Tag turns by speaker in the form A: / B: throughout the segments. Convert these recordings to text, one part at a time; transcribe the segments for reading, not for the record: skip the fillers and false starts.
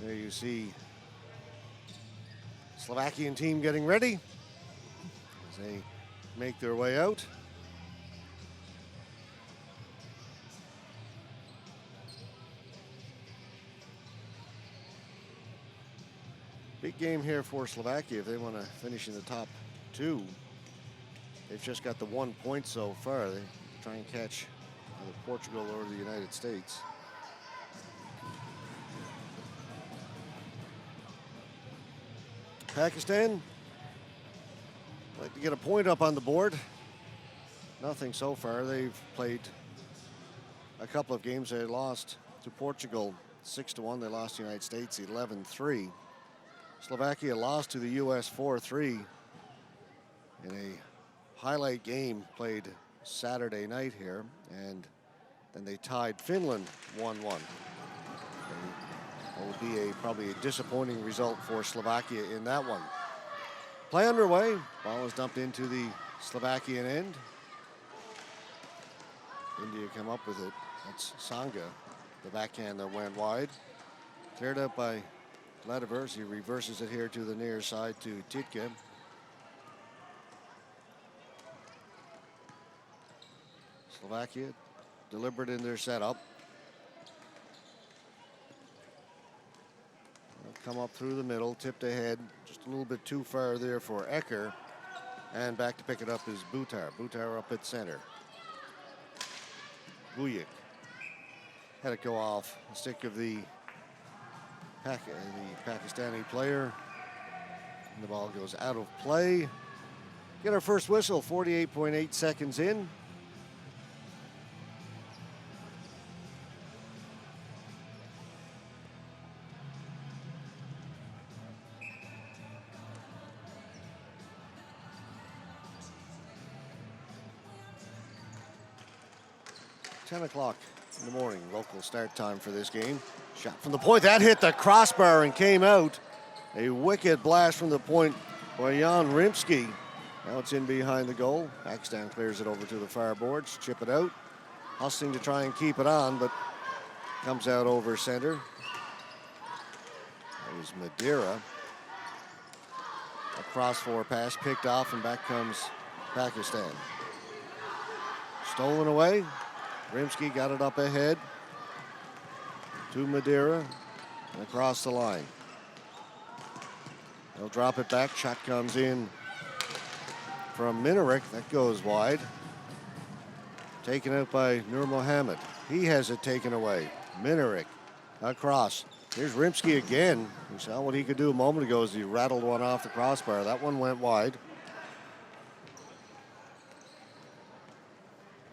A: There you see Slovakian team getting ready as they make their way out. Big game here for Slovakia if they want to finish in the top two. They've just got the 1 point so far. They try and catch either Portugal or the United States. Pakistan like to get a point up on the board. Nothing so far. They've played a couple of games. They lost to Portugal 6-1. They lost to the United States 11-3. Slovakia lost to the US 4-3 in a highlight game played Saturday night here, and then they tied Finland 1-1. That will be probably a disappointing result for Slovakia in that one. Play underway. Ball is dumped into the Slovakian end. India come up with it. That's Sangha, the backhand that went wide. Cleared up by Ledevers. He reverses it here to the near side to Titke. Slovakia deliberate in their setup. They'll come up through the middle, tipped ahead, just a little bit too far there for Ecker. And back to pick it up is Butar. Butar up at center. Guyik had it go off the stick of the Pakistani player. And the ball goes out of play. Get our first whistle, 48.8 seconds in. Ten o'clock in the morning, local start time for this game. Shot from the point, that hit the crossbar and came out. A wicked blast from the point by Jan Rimsky. Now it's in behind the goal. Pakistan clears it over to the far boards, chip it out. Hustling to try and keep it on, but comes out over center. There's Madeira. A cross-four pass picked off, and back comes Pakistan. Stolen away. Rimsky got it up ahead to Madeira and across the line. They'll drop it back. Shot comes in from Minarik. That goes wide. Taken out by Nur Mohammed. He has it taken away. Minarik across. Here's Rimsky again. We saw what he could do a moment ago as he rattled one off the crossbar. That one went wide.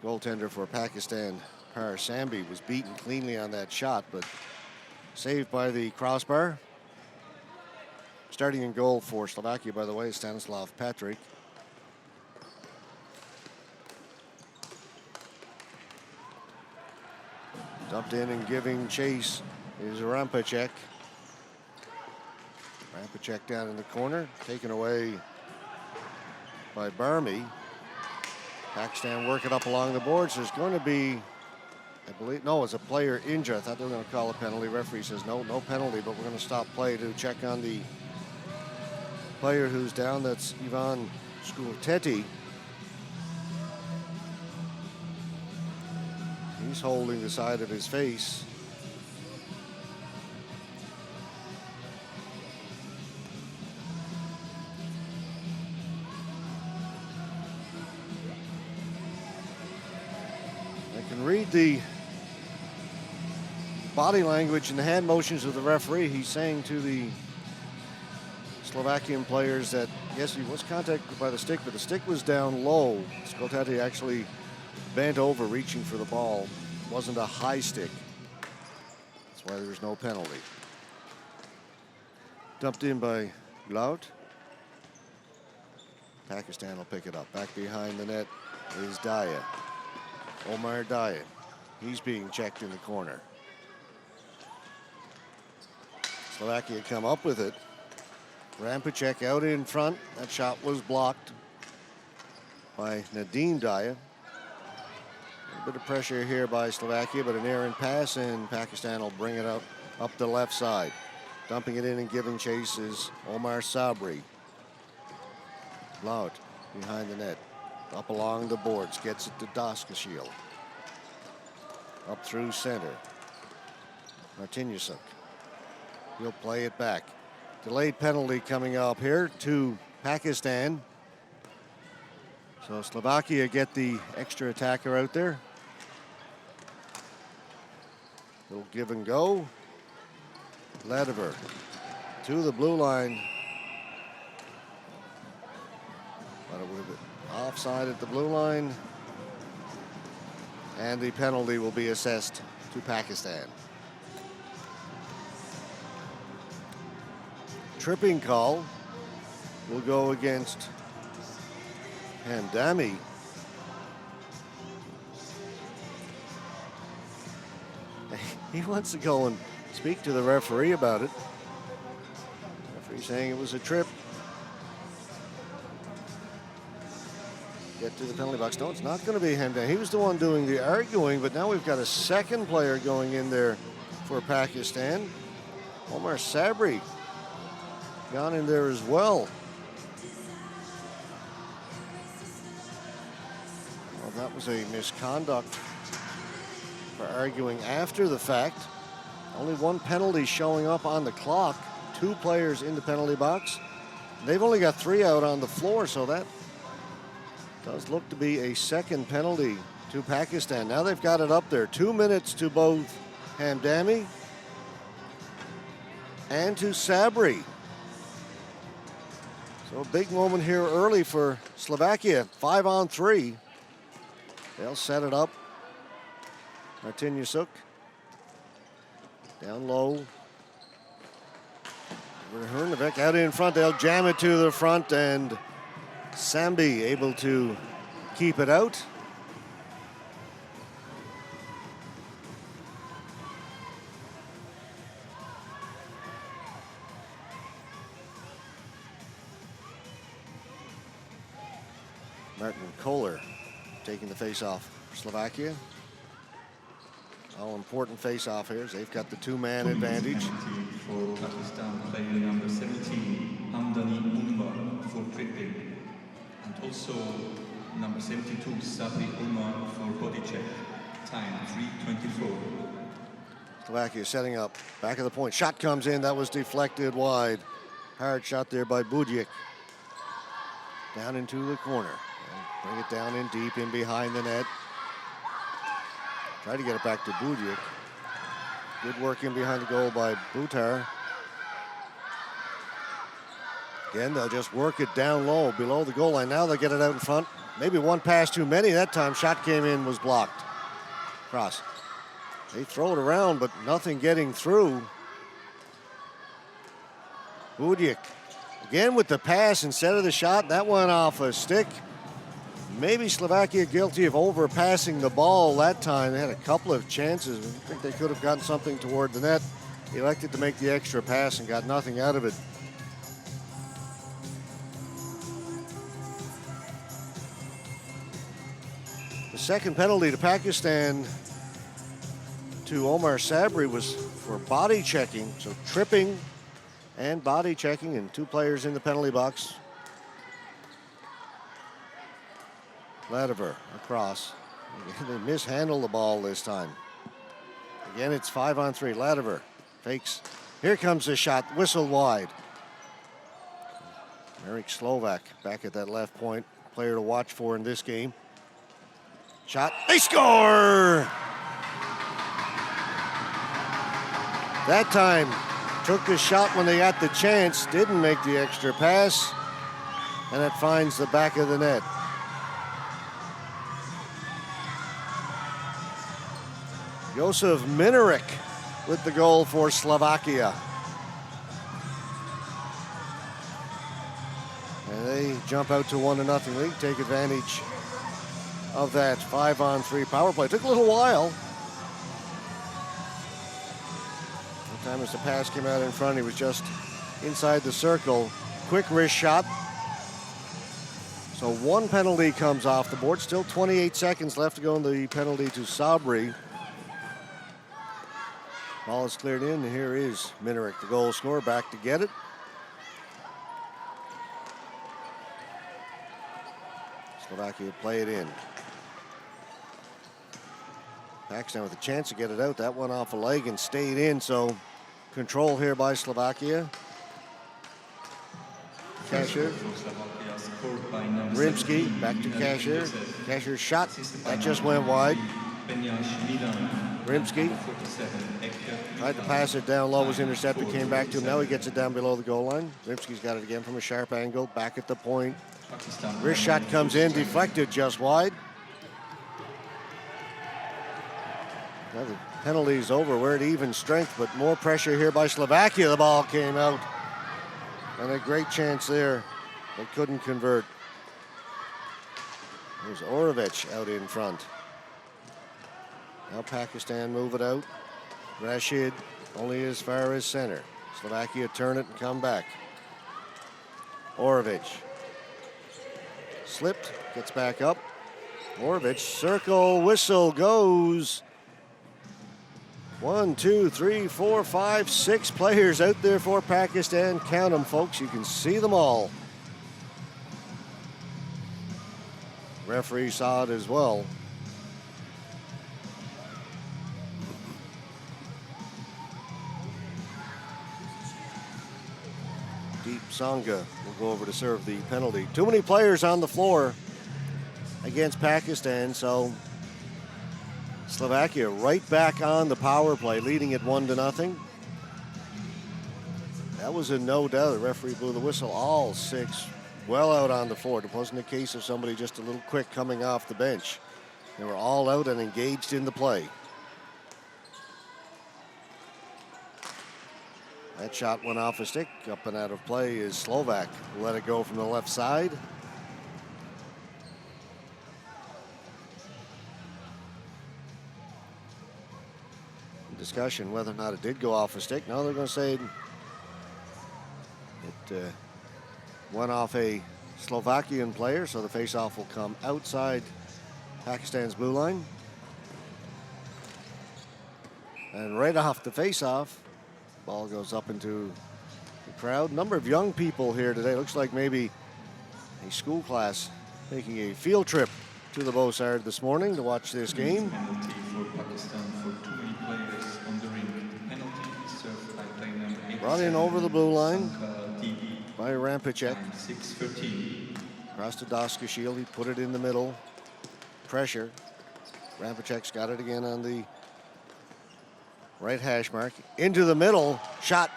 A: Goaltender for Pakistan, Parasambi, was beaten cleanly on that shot, but saved by the crossbar. Starting in goal for Slovakia, by the way, Stanislav Patrick. Dumped in and giving chase is Rampacek. Rampacek down in the corner, taken away by Barmy. Pakistan working up along the boards. There's going to be, I believe, no, it's a player injured. I thought they were going to call a penalty. Referee says no penalty, but we're going to stop play to check on the player who's down. That's Ivan Skulteti. He's holding the side of his face. Read the body language and the hand motions of the referee. He's saying to the Slovakian players that, yes, he was contacted by the stick, but the stick was down low. Skoltati actually bent over reaching for the ball. It wasn't a high stick. That's why there was no penalty. Dumped in by Glaut. Pakistan will pick it up. Back behind the net is Daya. Omar Daya. He's being checked in the corner. Slovakia come up with it. Rampacek out in front. That shot was blocked by Nadim Daya. A bit of pressure here by Slovakia, but an errant pass, and Pakistan will bring it up the left side. Dumping it in and giving chase is Omar Sabri. Loud behind the net. Up along the boards. Gets it to Daskashiel. Up through center. Martinyusuk. He'll play it back. Delayed penalty coming up here to Pakistan. So Slovakia get the extra attacker out there. Little give and go. Lediver to the blue line. But it would have been offside at the blue line. And the penalty will be assessed to Pakistan. Tripping call will go against Hamdani. He wants to go and speak to the referee about it. Referee saying it was a trip. Get to the penalty box. No, it's not going to be Hamdani. He was the one doing the arguing, but now we've got a second player going in there for Pakistan. Omar Sabri gone in there as well. Well, that was a misconduct for arguing after the fact. Only one penalty showing up on the clock. 2 players in the penalty box. They've only got 3 out on the floor, so that does look to be a second penalty to Pakistan. Now they've got it up there. 2 minutes to both Hamdani and to Sabri. So a big moment here early for Slovakia. 5-on-3. They'll set it up. Martinyusuk. Down low. Hernevik out in front. They'll jam it to the front, and Sambi able to keep it out. Martin Kohler taking the face-off for Slovakia. All important face-off here. They've got the 2-man advantage.
B: For Pakistan, player number 17, Hamdani Umar for tripping. And also number 72, Sabri Umar for body check. Time 3:24.
A: Slovakia setting up. Back of the point. Shot comes in. That was deflected wide. Hard shot there by Budjik. Down into the corner. Bring it down in deep in behind the net. Try to get it back to Budjik. Good work in behind the goal by Butar. Again, they'll just work it down low below the goal line. Now they'll get it out in front. Maybe one pass too many that time. Shot came in, was blocked. Cross. They throw it around, but nothing getting through. Budjik again with the pass instead of the shot. That went off a stick. Maybe Slovakia guilty of overpassing the ball that time. They had a couple of chances. I think they could have gotten something toward the net. Elected to make the extra pass and got nothing out of it. The second penalty to Pakistan to Omar Sabri was for body checking. So tripping and body checking, and 2 players in the penalty box. Lediver across. They mishandle the ball this time. Again, it's 5-on-3. Lediver fakes. Here comes the shot. Whistle wide. Marek Slovak back at that left point. Player to watch for in this game. Shot. They score! That time took the shot when they got the chance. Didn't make the extra pass. And it finds the back of the net. Josef Minarek with the goal for Slovakia. And they jump out to 1-0 lead, take advantage of that 5-on-3 power play. Took a little while. The time as the pass came out in front, he was just inside the circle. Quick wrist shot. So 1 penalty comes off the board. Still 28 seconds left to go in the penalty to Sabri. Ball is cleared in, and here is Minerick, the goal scorer, back to get it. Slovakia play it in. Pakistan with a chance to get it out. That went off a leg and stayed in, so control here by Slovakia. Cashier. Rimsky back to Cashier. Cashier's shot. That just went wide. Rimsky tried to pass it down low, was intercepted, came back to him. Now he gets it down below the goal line. Rimsky's got it again from a sharp angle. Back at the point. Wrist shot comes in, deflected just wide. Now the penalty's over. We're at even strength, but more pressure here by Slovakia. The ball came out. And a great chance there. They couldn't convert. There's Orovich out in front. Now Pakistan move it out. Rashid only as far as center. Slovakia turn it and come back. Orovich. Slipped, gets back up. Orovich, circle, whistle goes. 1, 2, 3, 4, 5, 6 players out there for Pakistan. Count them, folks. You can see them all. Referee saw it as well. Deep Sangha will go over to serve the penalty. Too many players on the floor against Pakistan, so Slovakia right back on the power play, leading it 1-0. That was a no doubt. The referee blew the whistle. All 6 well out on the floor. It wasn't a case of somebody just a little quick coming off the bench. They were all out and engaged in the play. That shot went off a stick. Up and out of play is Slovak. Let it go from the left side. Discussion whether or not it did go off a stick. No, they're going to say it went off a Slovakian player, so the faceoff will come outside Pakistan's blue line. And right off the faceoff, ball goes up into the crowd. Number of young people here today. Looks like maybe a school class making a field trip to the Bosard this morning to watch this game.
B: Penalty for Pakistan for too many players on the ring. Penalty served by player number 8.
A: Brought in over the blue line by Rampacek.
B: 6:13.
A: Across to Doskashiel. He put it in the middle. Pressure. Rampacek's got it again on the right hash mark. Into the middle. Shot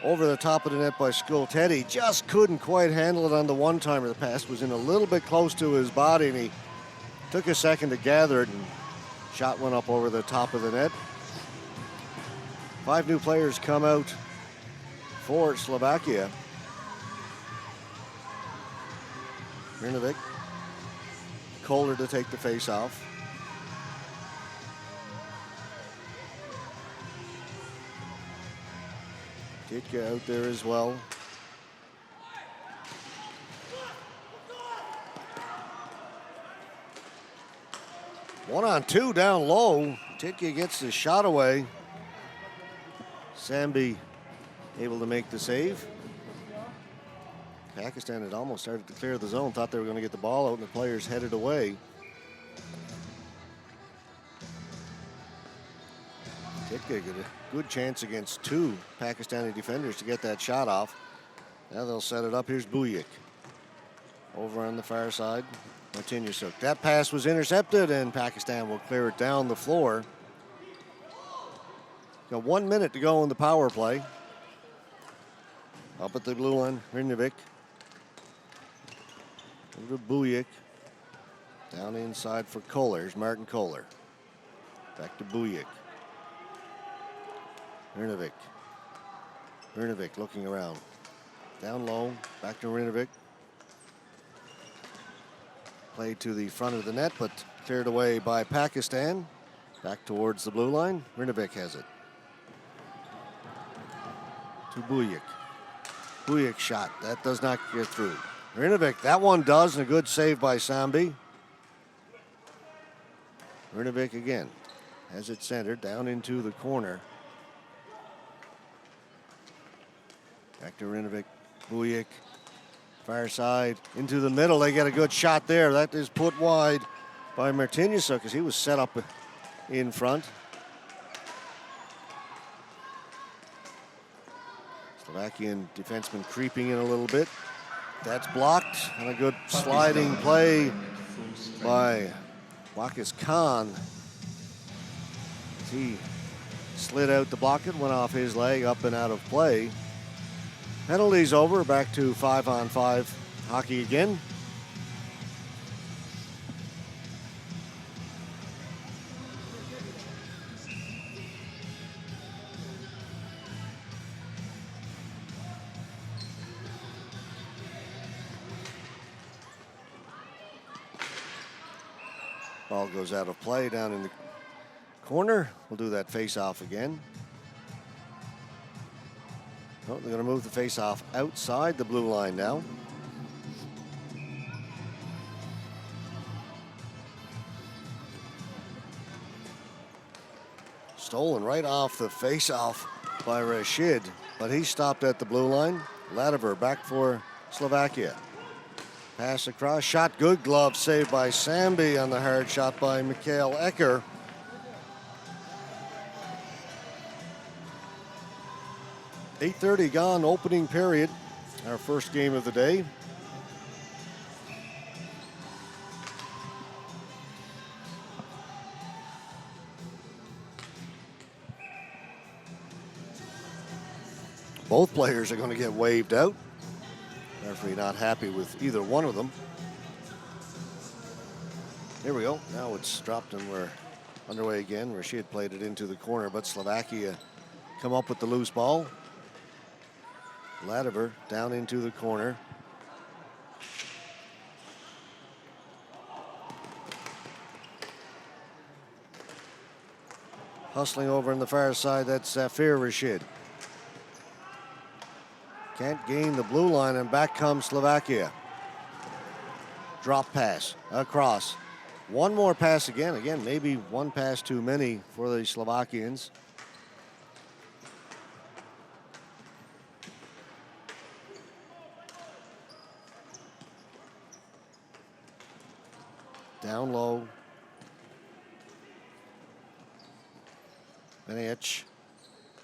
A: over the top of the net by Skultedi. Just couldn't quite handle it on the one-timer. The pass was in a little bit close to his body, and he took a second to gather it, and shot went up over the top of the net. 5 new players come out for Slovakia. Hrinovic. Kohler to take the face off. Ditka out there as well. One on two down low. Ditka gets the shot away. Sambi able to make the save. Pakistan had almost started to clear the zone, thought they were going to get the ball out, and the players headed away. Ditka got a good chance against 2 Pakistani defenders to get that shot off. Now they'll set it up. Here's Buyik. Over on the far side, Martinyasuk. That pass was intercepted, and Pakistan will clear it down the floor. Got 1 minute to go in the power play. Up at the blue line, Hrinovic. Over to Buyik. Down inside for Kohler. Here's Martin Kohler. Back to Buyik. Hrinovic. Hrinovic looking around. Down low. Back to Hrinovic. Played to the front of the net, but cleared away by Pakistan. Back towards the blue line. Hrinovic has it. To Buyik. Buyik shot. That does not get through. Hrinovic, that one does, and a good save by Sambi. Hrinovic again has it centered down into the corner. Ektorinovic, Bujik, far side, into the middle. They get a good shot there. That is put wide by Martinyasuk because he was set up in front. Slovakian defenseman creeping in a little bit. That's blocked, and a good sliding play by Wakas Khan. He slid out to block it, went off his leg, up and out of play. Penalties over, back to 5-on-5 hockey again. Ball goes out of play down in the corner. We'll do that face-off again. Oh, they're going to move the face-off outside the blue line now. Stolen right off the face-off by Rashid, but he stopped at the blue line. Ladiver back for Slovakia. Pass across, shot good, glove saved by Samby on the hard shot by Mikhail Ecker. .8:30 gone, opening period, our first game of the day. Both players are going to get waved out. Referee not happy with either one of them. Here we go. Now it's dropped and we're underway again. Rashid played it into the corner, but Slovakia come up with the loose ball. Ladiver down into the corner. Hustling over on the far side, that's Zafir Rashid. Can't gain the blue line, and back comes Slovakia. Drop pass across. One more pass again. Again, maybe one pass too many for the Slovakians. Down low. Benich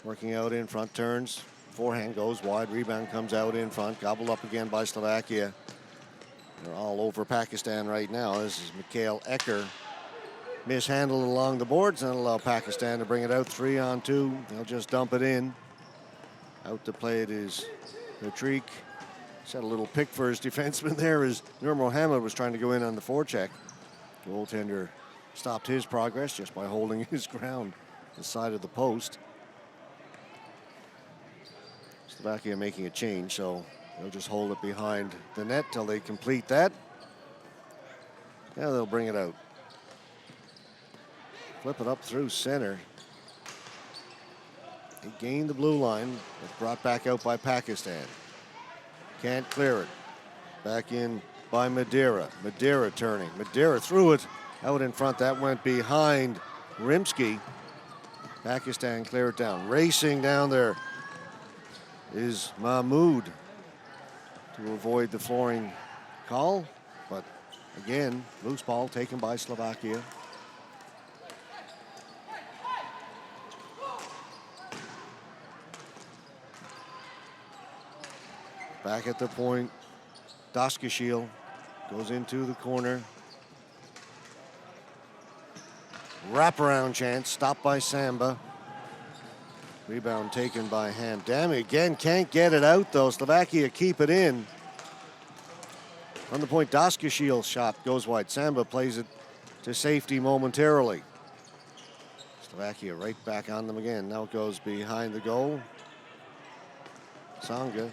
A: working out in front, turns. Forehand goes wide, rebound comes out in front, gobbled up again by Slovakia. They're all over Pakistan right now. This is Mikhail Ecker. Mishandled along the boards and allow Pakistan to bring it out 3-on-2. They'll just dump it in. Out to play it is Petrik. Set a little pick for his defenseman there as Nur Mohammed was trying to go in on the forecheck. Goaltender stopped his progress just by holding his ground the side of the post. Slovakia making a change, so they'll just hold it behind the net till they complete that. Yeah, they'll bring it out. Flip it up through center. He gained the blue line, but brought back out by Pakistan. Can't clear it. Back in by Madeira. Madeira turning. Madeira threw it out in front. That went behind Rimsky. Pakistan clear it down. Racing down there is Mahmoud to avoid the flooring call. But again, loose ball taken by Slovakia. Back at the point, Daskashil goes into the corner. Wraparound chance, stopped by Samba. Rebound taken by Hamdani. Again, can't get it out though. Slovakia keep it in. On the point, Daskashil's shot goes wide. Samba plays it to safety momentarily. Slovakia right back on them again. Now it goes behind the goal. Sanga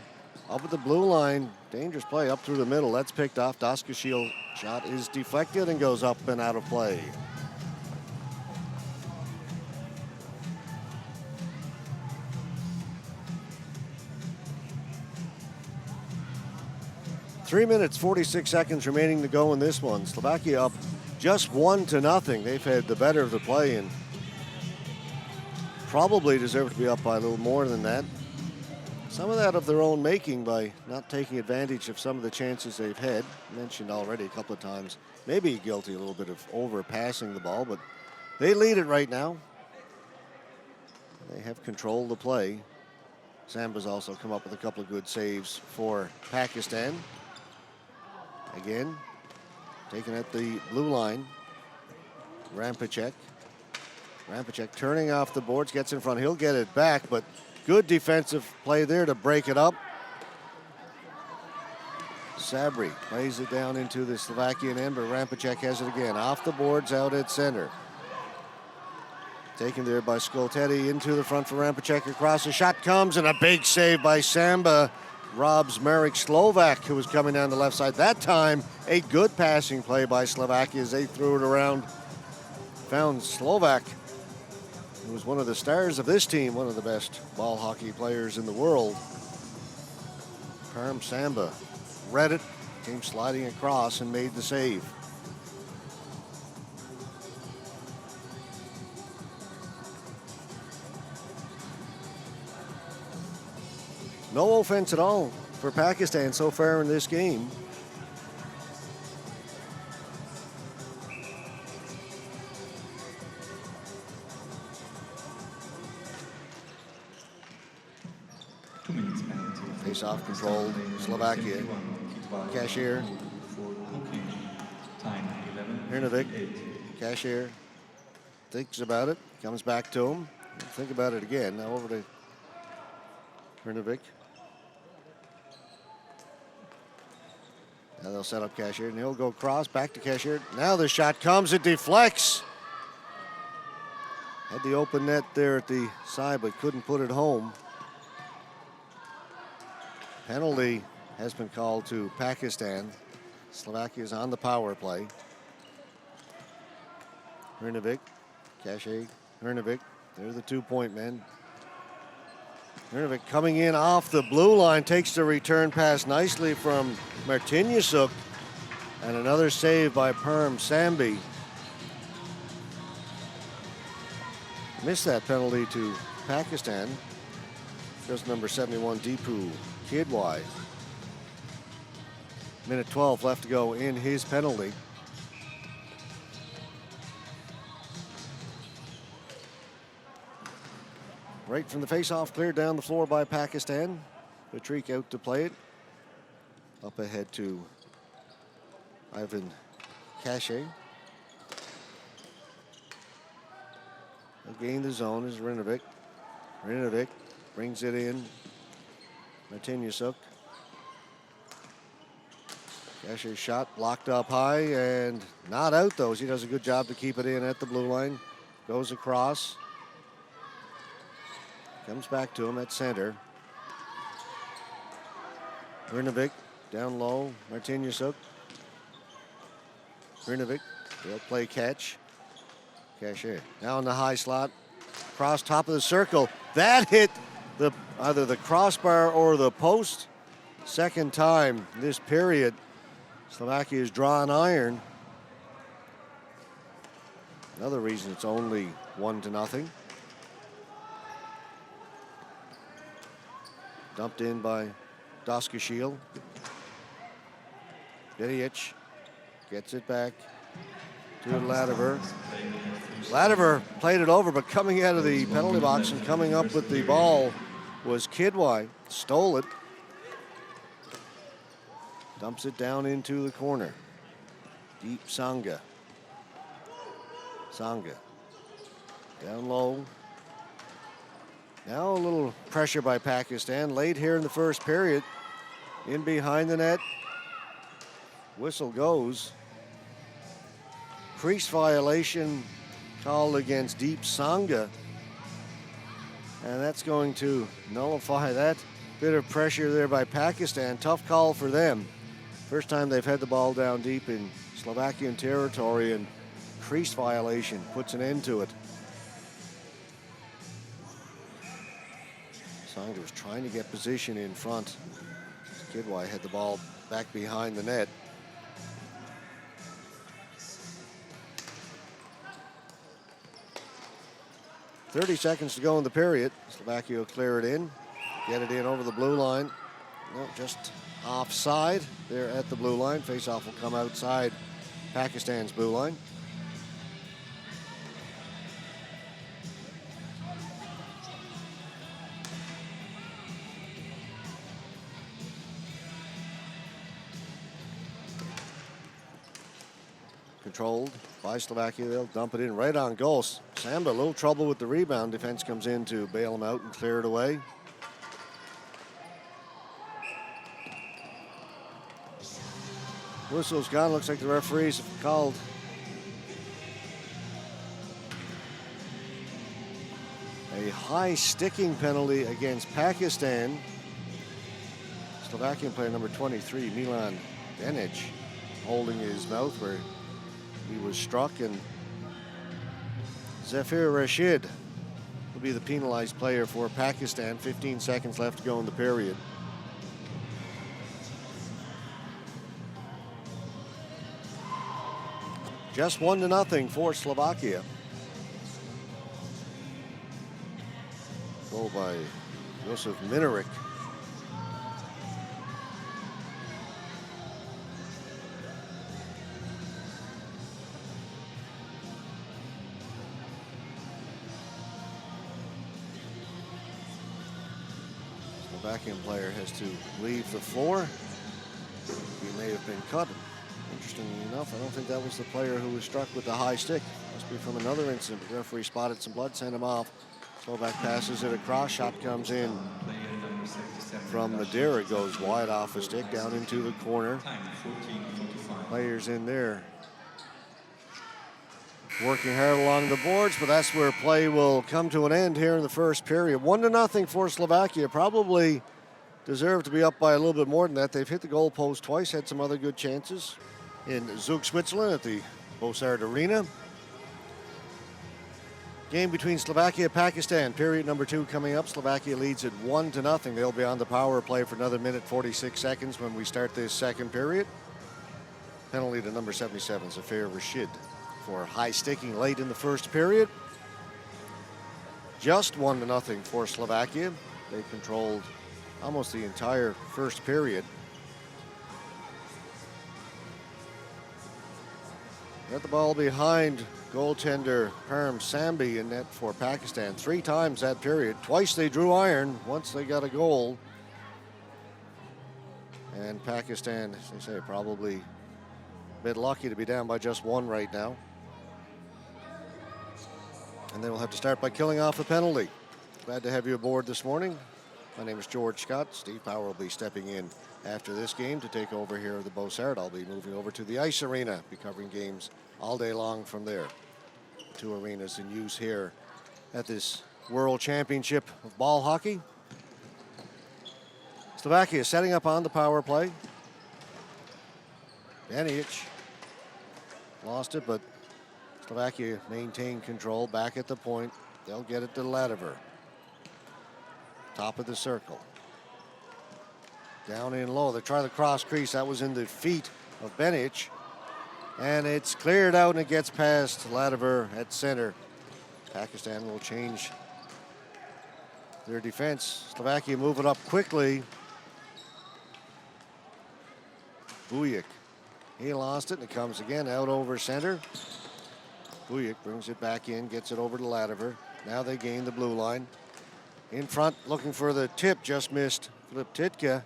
A: up at the blue line. Dangerous play up through the middle. That's picked off. Daskashil shot is deflected and goes up and out of play. Three minutes, 46 seconds remaining to go in this one. Slovakia up just 1-0. They've had the better of the play and probably deserve to be up by a little more than that. Some of that of their own making by not taking advantage of some of the chances they've had. Mentioned already a couple of times. Maybe guilty a little bit of overpassing the ball, but they lead it right now. They have controlled the play. Samba's also come up with a couple of good saves for Pakistan. Again, taken at the blue line. Rampacek turning off the boards, gets in front. He'll get it back, but good defensive play there to break it up. Sabri lays it down into the Slovakian end, but Rampacek has it again. Off the boards, out at center. Taken there by Skolteti into the front for Rampacek. Across, the shot comes, and a big save by Samba. Robs Marek Slovak, who was coming down the left side. That time, a good passing play by Slovakia as they threw it around. Found Slovak, who was one of the stars of this team, one of the best ball hockey players in the world. Parm Samba read it, came sliding across and made the save. No offense at all for Pakistan so far in this game. Face-off control, Slovakia. Cashier. Hrinovic. Cashier thinks about it, comes back to him. Think about it again. Now over to Hrinovic. Now they'll set up Cashier, and he'll go cross, back to Cashier. Now the shot comes, it deflects. Had the open net there at the side, but couldn't put it home. Penalty has been called to Pakistan. Slovakia is on the power play. Hrinovic, Cashier, Hrinovic. They're the 2-point men. Hrinovic coming in off the blue line, takes the return pass nicely from Martinyasuk, and another save by Parm Sambi. Missed that penalty to Pakistan. Just number 71, Deepu Kidwai. Minute 12 left to go in his penalty. Right from the face-off, cleared down the floor by Pakistan. Patrick out to play it. Up ahead to Ivan Cashier. Again, the zone is Hrinovic. Hrinovic brings it in. Martinyasuk. Cashier's shot blocked up high and not out, though. He does a good job to keep it in at the blue line. Goes across. Comes back to him at center. Hrinovic down low. Martinyasuk. Hrinovic. They'll play catch. Cashier now in the high slot. Cross top of the circle. That hit either the crossbar or the post. Second time this period. Slovakia is drawing iron. Another reason it's only 1-0. Dumped in by Doskashil. Vidic gets it back to Ladiver. Ladiver played it over, but coming out of the penalty box and coming up with the ball was Kidwai. Stole it. Dumps it down into the corner. Deep Sangha. Sangha. Down low. Now a little pressure by Pakistan. Late here in the first period. In behind the net. Whistle goes. Crease violation called against Deep Sangha. And that's going to nullify that bit of pressure there by Pakistan. Tough call for them. First time they've had the ball down deep in Slovakian territory, and crease violation puts an end to it. Sangha was trying to get position in front. Kidwai had the ball back behind the net. .30 seconds to go in the period. Slovakia will clear it in. get it in over the blue line. No, just offside there at the blue line. Face-off will come outside Pakistan's blue line. Controlled by Slovakia. They'll dump it in right on goal. Samba, a little trouble with the rebound. Defense comes in to bail him out and clear it away. Whistle's gone. Looks like the referees have called a high sticking penalty against Pakistan. Slovakian player number 23, Milan Denic, holding his mouth where he was struck, and Zafir Rashid will be the penalized player for Pakistan. 15 seconds left to go in the period. Just 1-0 for Slovakia. Goal by Josef Minarik. Slovakian player has to leave the floor. He may have been cut. Interestingly enough, I don't think that was the player who was struck with the high stick. Must be from another incident. The referee spotted some blood, sent him off. Slovak passes it across. Shot comes in from Madeira. Goes wide off the stick, down into the corner. Players in there working hard along the boards, but that's where play will come to an end here in the first period. 1-0 for Slovakia. Probably deserve to be up by a little bit more than that. They've hit the goal post twice, had some other good chances. In Zug, Switzerland at the Bossard Arena. Game between Slovakia and Pakistan. Period number 2 coming up. Slovakia leads at 1-0. They'll be on the power play for another minute 46 seconds when we start this second period. Penalty to number 77, Zafir Rashid, for high sticking late in the first period. Just 1-0 for Slovakia. They controlled almost the entire first period. Got the ball behind goaltender Param Sambi in net for Pakistan 3 times that period. Twice they drew iron, once they got a goal. And Pakistan, as they say, probably a bit lucky to be down by just 1 right now. And they will have to start by killing off a penalty. Glad to have you aboard this morning. My name is George Scott. Steve Power will be stepping in after this game to take over here at the Bossard. I'll be moving over to the ice arena, be covering games all day long from there. 2 arenas in use here at this World Championship of ball hockey. Slovakia setting up on the power play. Denic lost it, but Slovakia maintained control back at the point. They'll get it to Ladiver. Top of the circle. Down in low. They try the cross crease. That was in the feet of Benic. And it's cleared out and it gets past Ladiver at center. Pakistan will change their defense. Slovakia move it up quickly. Bujek. He lost it and it comes again out over center. Bujek brings it back in, gets it over to Ladiver. Now they gain the blue line. In front, looking for the tip, just missed Filip Titka.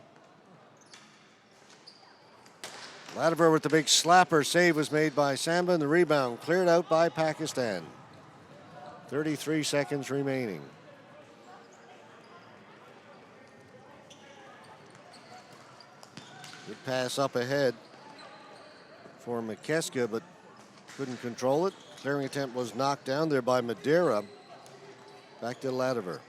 A: Ladiver with the big slapper. Save was made by Samba, and the rebound cleared out by Pakistan. 33 seconds remaining. Good pass up ahead for McKeska, but couldn't control it. Clearing attempt was knocked down there by Madeira. Back to Ladiver.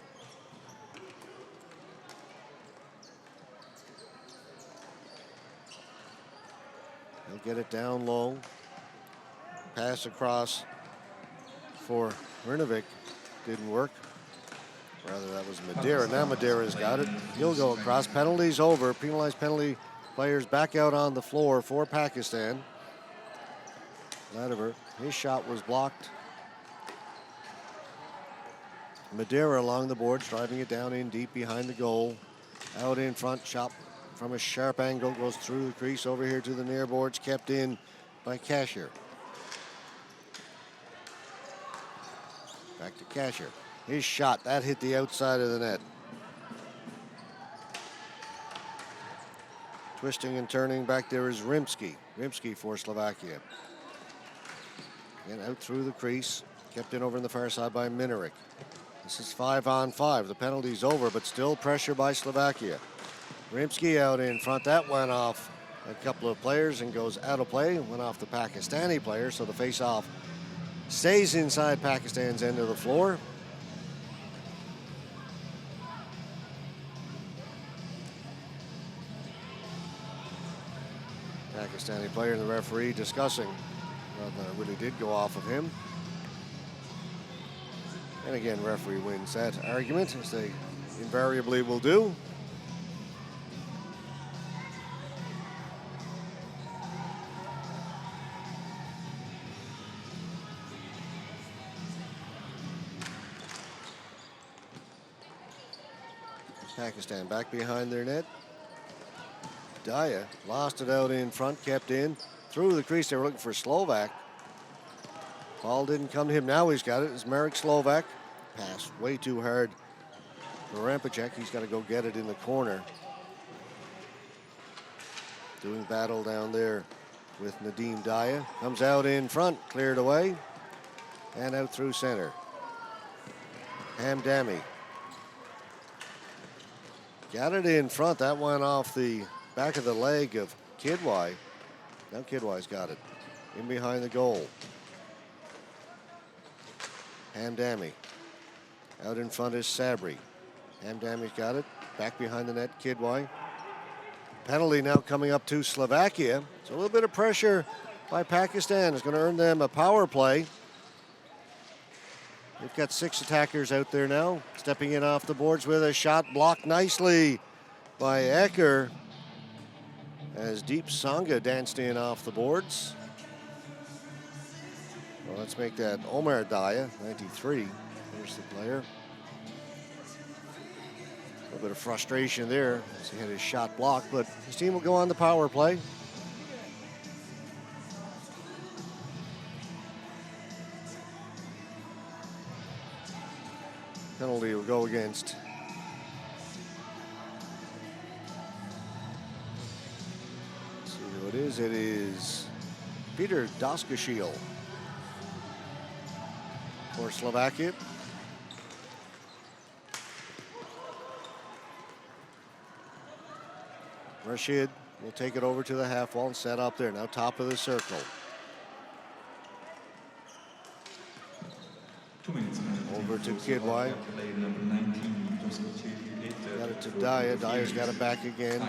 A: He'll get it down low. Pass across for Rinovic. Didn't work. Rather, that was Madeira. Now Madeira's got it. He'll go across. Penalties over. Penalized penalty. Players back out on the floor for Pakistan. Ladiver, his shot was blocked. Madeira along the boards, driving it down in deep behind the goal. Out in front, shot from a sharp angle, goes through the crease over here to the near boards, kept in by Cashier. Back to Cashier. His shot, that hit the outside of the net. Twisting and turning back there is Rimsky. Rimsky for Slovakia. And out through the crease, kept in over in the far side by Minarik. This is 5-on-5. The penalty's over, but still pressure by Slovakia. Rimsky out in front. That went off a couple of players and goes out of play. Went off the Pakistani player, so the face-off stays inside Pakistan's end of the floor. Pakistani player and the referee discussing whether it really did go off of him. And again, referee wins that argument, as they invariably will do. Pakistan back behind their net. Daya lost it out in front, kept in. Through the crease, they were looking for Slovak. Ball didn't come to him. Now he's got it. It's Marek Slovak. Pass way too hard for Rampacek. He's got to go get it in the corner. Doing battle down there with Nadim Daya. Comes out in front, cleared away. And out through center. Hamdani. Got it in front. That went off the back of the leg of Kidwai. Now Kidwai's got it. In behind the goal. Hamdani. Out in front is Sabri. Hamdani's got it. Back behind the net, Kidwai. Penalty now coming up to Slovakia. So a little bit of pressure by Pakistan is going to earn them a power play. They've got 6 attackers out there now. Stepping in off the boards with a shot blocked nicely by Ecker. As Deep Sangha danced in off the boards. Well, let's make that Omar Daya, 93. There's the player. A little bit of frustration there as he had his shot blocked, but his team will go on the power play. Penalty will go against it is Peter Doskashil for Slovakia. Rashid will take it over to the half wall and set up there. Now top of the circle.
B: 2 minutes.
A: Over to Kidwai. Got it to Daya. Daya's got it back again.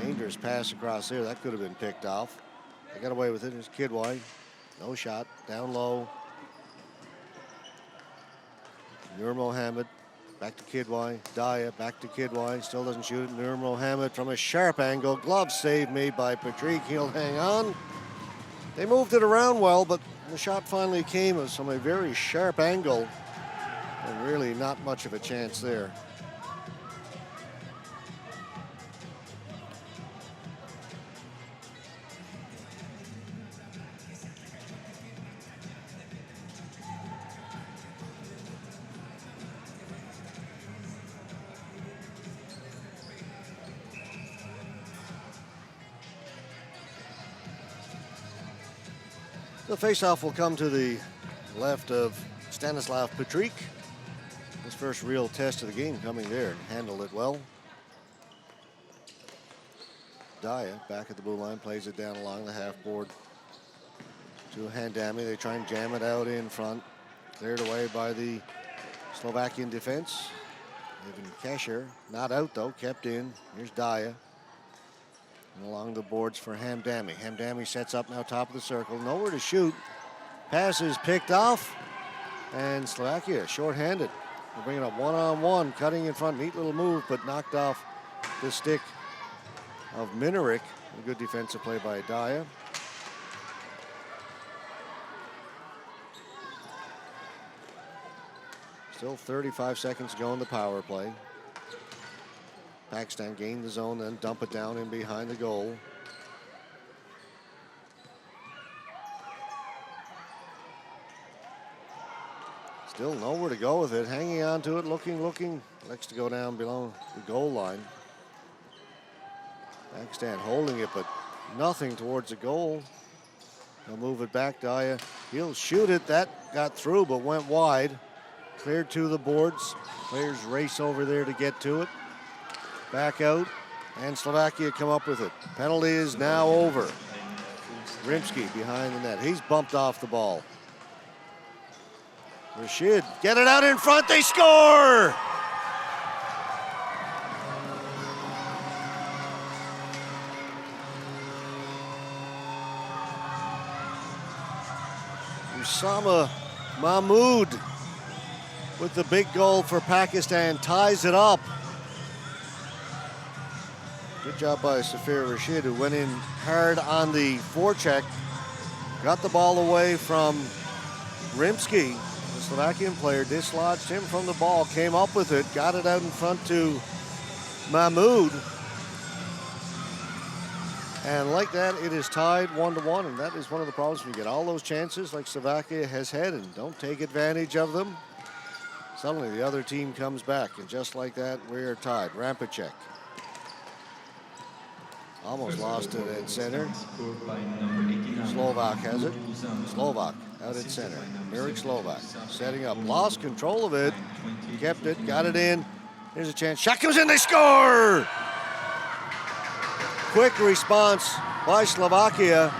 A: Dangerous pass across there. That could have been picked off. They got away with it. It's Kidwai. No shot. Down low. Nur Mohammed. Back to Kidwai. Daya back to Kidwai. Still doesn't shoot it. Nur Mohammed from a sharp angle. Glove save made by Patrick. He'll hang on. They moved it around well, but the shot finally came from a very sharp angle. And really not much of a chance there. The faceoff will come to the left of Stanislav Patrick. His first real test of the game coming there. Handled it well. Daya back at the blue line, plays it down along the half board to Hamdani. They try and jam it out in front. Cleared away by the Slovakian defense. Even Kesher, not out though, kept in. Here's Daya. And along the boards for Hamdani. Hamdani sets up now top of the circle. Nowhere to shoot. Pass is picked off. And Slovakia short-handed. They're bringing up one-on-one, cutting in front. Neat little move, but knocked off the stick of Minarik. A good defensive play by Daya. Still 35 seconds to go in the power play. Pakistan gain the zone, then dump it down in behind the goal. Still nowhere to go with it. Hanging on to it, looking. Likes to go down below the goal line. Pakistan holding it, but nothing towards the goal. They'll move it back. Daya, he'll shoot it. That got through, but went wide. Cleared to the boards. Players race over there to get to it. Back out, and Slovakia come up with it. Penalty is now over. Rimsky behind the net. He's bumped off the ball. Rashid, get it out in front. They score! Usama Mahmood with the big goal for Pakistan, ties it up. Good job by Safir Rashid, who went in hard on the forecheck. Got the ball away from Rimsky, the Slovakian player, dislodged him from the ball, came up with it, got it out in front to Mahmood. And like that, it is tied 1-1, and that is one of the problems when you get all those chances like Slovakia has had and don't take advantage of them. Suddenly the other team comes back, and just like that, we are tied. Rampacek. Almost lost it at center. Slovak has it. Slovak out at center. Mirek Slovak setting up. Lost control of it. Kept it. Got it in. Here's a chance. Shot comes in. They score! Quick response by Slovakia.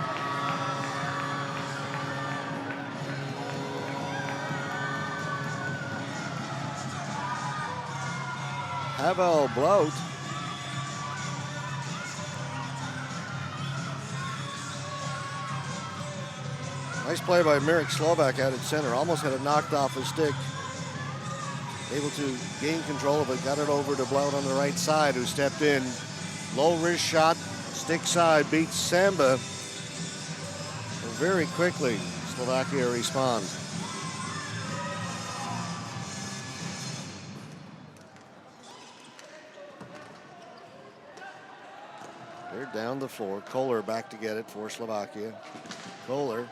A: Havel Blout. Nice play by Mirek Slovak out at center. Almost had it knocked off his stick. Able to gain control of it. Got it over to Blout on the right side, who stepped in. Low wrist shot. Stick side beats Samba. And very quickly, Slovakia responds. They're down the floor. Kohler back to get it for Slovakia. Kohler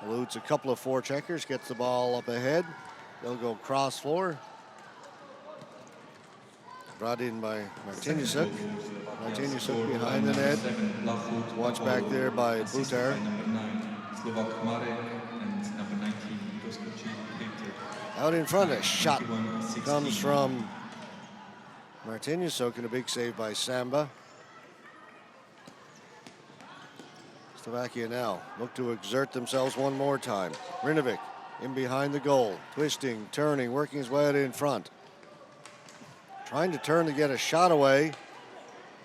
A: eludes a couple of forecheckers, gets the ball up ahead. They'll go cross floor. Brought in by Martinisuk. Martinisuk behind the net. Watch back there by Butar. Out in front, a shot comes from Martinisuk, and a big save by Samba. Slovakia now look to exert themselves one more time. Rinovic in behind the goal, twisting, turning, working his way out in front. Trying to turn to get a shot away.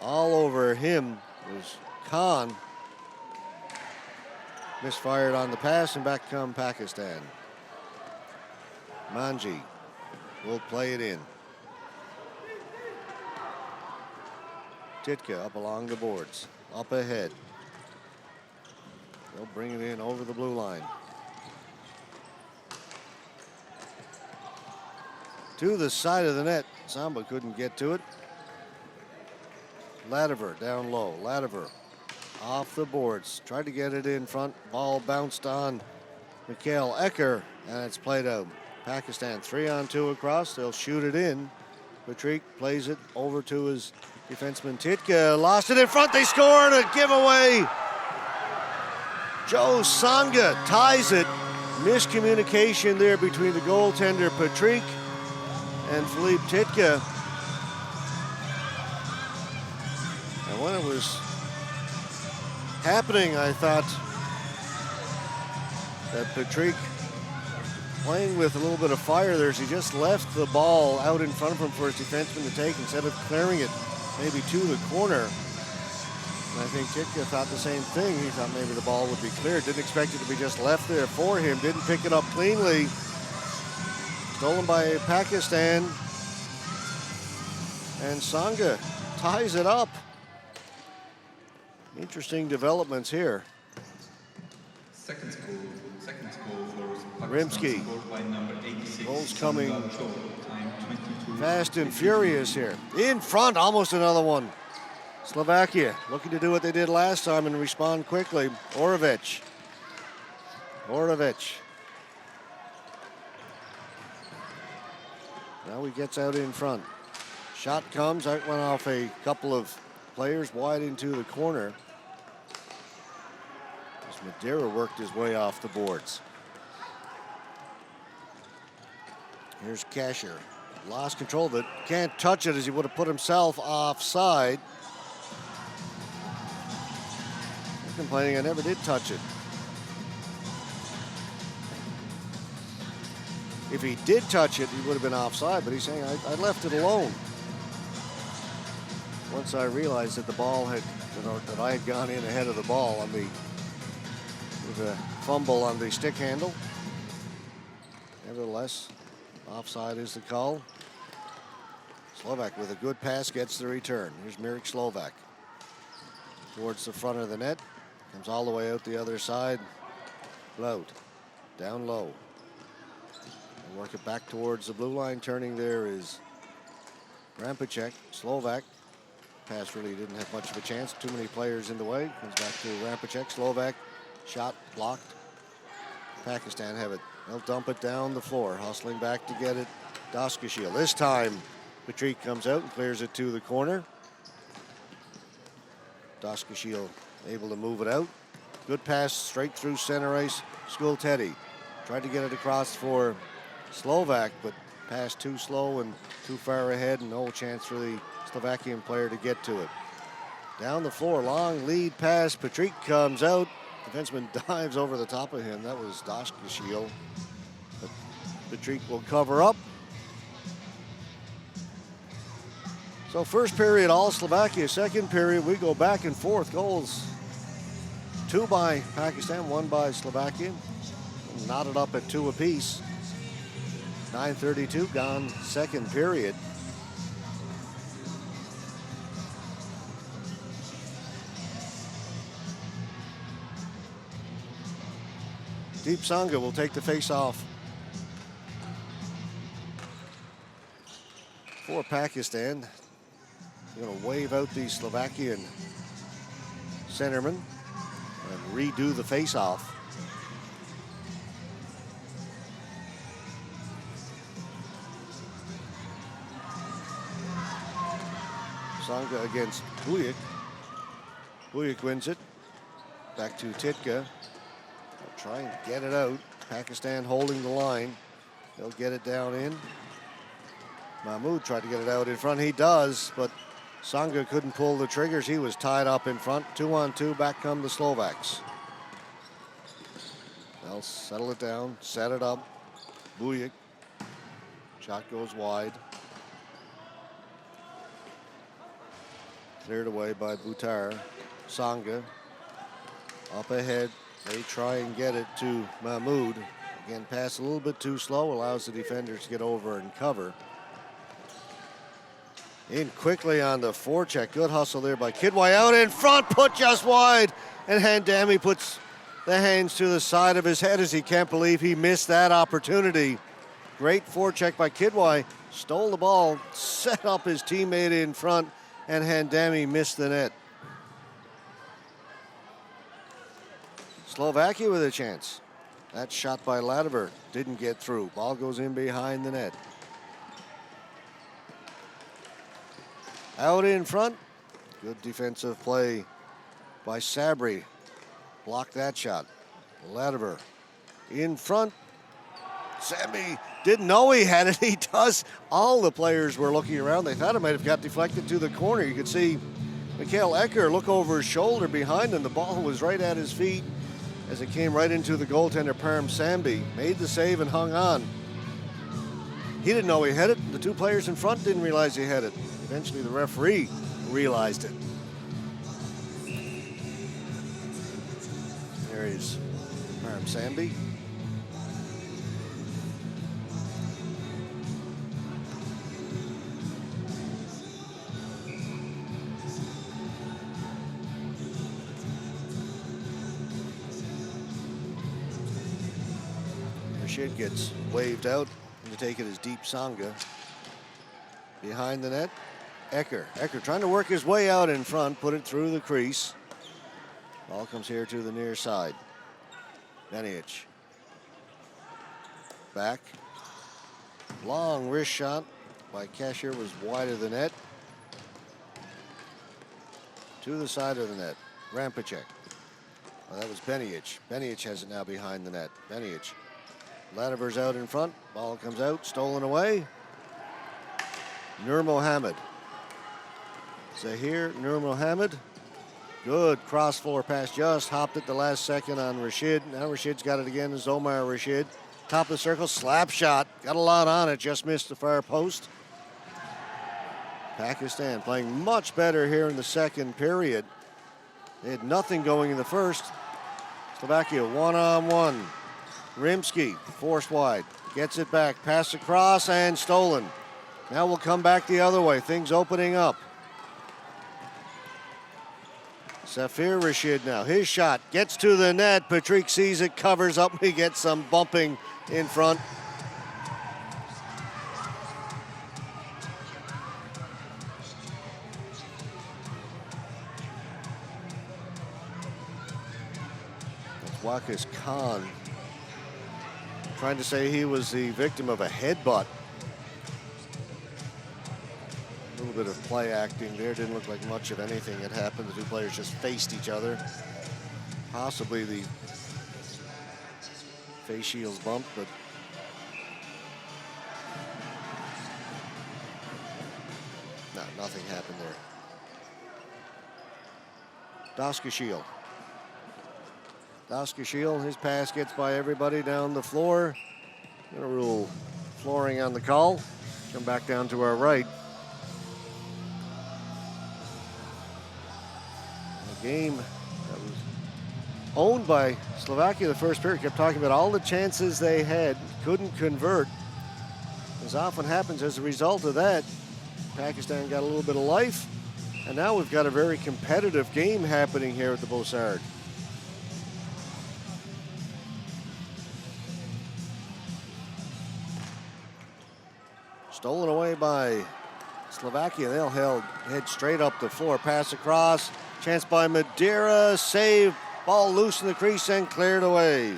A: All over him was Khan. Misfired on the pass, and back come Pakistan. Manji will play it in. Titka up along the boards, up ahead. They'll bring it in over the blue line. To the side of the net. Samba couldn't get to it. Lativer down low. Lativer off the boards. Tried to get it in front. Ball bounced on Mikhail Ecker, and it's played out. Pakistan 3-on-2 across. They'll shoot it in. Patrick plays it over to his defenseman Titka. Lost it in front. They scored a giveaway. Joe Sanga ties it. Miscommunication there between the goaltender Patrick and Philippe Titka. And when it was happening, I thought that Patrick, playing with a little bit of fire there, as he just left the ball out in front of him for his defenseman to take instead of clearing it maybe to the corner. And I think Titka thought the same thing. He thought maybe the ball would be cleared. Didn't expect it to be just left there for him. Didn't pick it up cleanly. Stolen by Pakistan. And Sanga ties it up. Interesting developments here.
B: Second goal for
A: Rimsky.
B: Scored by number 86,
A: Goals coming
B: Sangacho, time 22.
A: fast and furious here. In front, almost another one. Slovakia looking to do what they did last time and respond quickly. Orovic. Now he gets out in front. Shot comes, out went off a couple of players wide into the corner. As Madeira worked his way off the boards. Here's Kasher. Lost control of it. Can't touch it as he would have put himself offside. I'm complaining I never did touch it. If he did touch it, he would have been offside, but he's saying, I left it alone. Once I realized that the ball had, that I had gone in ahead of the ball on the, with a fumble on the stick handle. Nevertheless, offside is the call. Slovak with a good pass gets the return. Here's Mirek Slovak. Towards the front of the net. Comes all the way out the other side. Loud. Down low. And work it back towards the blue line. Turning there is Rampacek. Slovak. Pass really didn't have much of a chance. Too many players in the way. Comes back to Rampacek. Slovak. Shot blocked. Pakistan have it. They'll dump it down the floor. Hustling back to get it. Doskashil. This time, Patrick comes out and clears it to the corner. Doskashil able to move it out. Good pass straight through center ice. Skultedi tried to get it across for Slovak, but pass too slow and too far ahead, and no chance for the Slovakian player to get to it. Down the floor, long lead pass. Patrick comes out. Defenseman dives over the top of him. That was Doskashil. But Patrick will cover up. So first period, all Slovakia. Second period, we go back and forth. Goals, 2 by Pakistan, 1 by Slovakia. Knotted up at 2 apiece. 9:32 gone, second period. Deep Sangha will take the face-off for Pakistan. Going to wave out the Slovakian centerman and redo the face-off. Sangha against Bujik. Bujik wins it. Back to Titka. They'll try and get it out. Pakistan holding the line. They'll get it down in. Mahmoud tried to get it out in front. He does, but Sangha couldn't pull the triggers. He was tied up in front. 2-on-2. Back come the Slovaks. They'll settle it down, set it up. Bujik. Shot goes wide. Cleared away by Butar. Sangha up ahead. They try and get it to Mahmoud. Again, pass a little bit too slow. Allows the defenders to get over and cover. In quickly on the forecheck. Good hustle there by Kidwai. Out in front, put just wide. And Handami puts the hands to the side of his head as he can't believe he missed that opportunity. Great forecheck by Kidwai. Stole the ball, set up his teammate in front, and Handami missed the net. Slovakia with a chance. That shot by Latimer didn't get through. Ball goes in behind the net. Out in front. Good defensive play by Sabri. Blocked that shot. Latimer in front. Sammy didn't know he had it. He does. All the players were looking around. They thought it might have got deflected to the corner. You could see Mikhail Ecker look over his shoulder behind him. The ball was right at his feet as it came right into the goaltender, Param Sambi. Made the save and hung on. He didn't know he had it. The 2 players in front didn't realize he had it. Eventually the referee realized it. There is Param Sambi. Rashid gets waved out. To take it as deep Sangha. Behind the net, Ecker trying to work his way out in front, put it through the crease. Ball comes here to the near side. Benic. Back. Long wrist shot by Cashier was wide of the net. To the side of the net. Rampacek. Well, that was Benic. Benic has it now behind the net. Benic. Latimer's out in front. Ball comes out, stolen away. Nur Mohammed. Zahir Nur Mohammed. Good cross floor pass, just hopped it the last second on Rashid. Now Rashid's got it again as Omar Rashid. Top of the circle, slap shot. Got a lot on it, just missed the far post. Pakistan playing much better here in the second period. They had nothing going in the first. Slovakia one-on-one. Rimsky forced wide, gets it back, pass across and stolen. Now we'll come back the other way, things opening up. Zafir Rashid now, his shot gets to the net. Patrick sees it, covers up, he gets some bumping in front. That's Wakas Khan trying to say he was the victim of a headbutt. A little bit of play acting there. Didn't look like much of anything had happened. The two players just faced each other. Possibly the face shields bumped, but no, nothing happened there. Daskashil. Daskashil, his pass gets by everybody down the floor. Gonna rule flooring on the call. Come back down to our right. A game that was owned by Slovakia the first period. Kept talking about all the chances they had, couldn't convert. As often happens as a result of that, Pakistan got a little bit of life. And now we've got a very competitive game happening here at the Bossard. Stolen away by Slovakia. They'll head straight up the floor. Pass across. Chance by Madeira. Save. Ball loose in the crease and cleared away.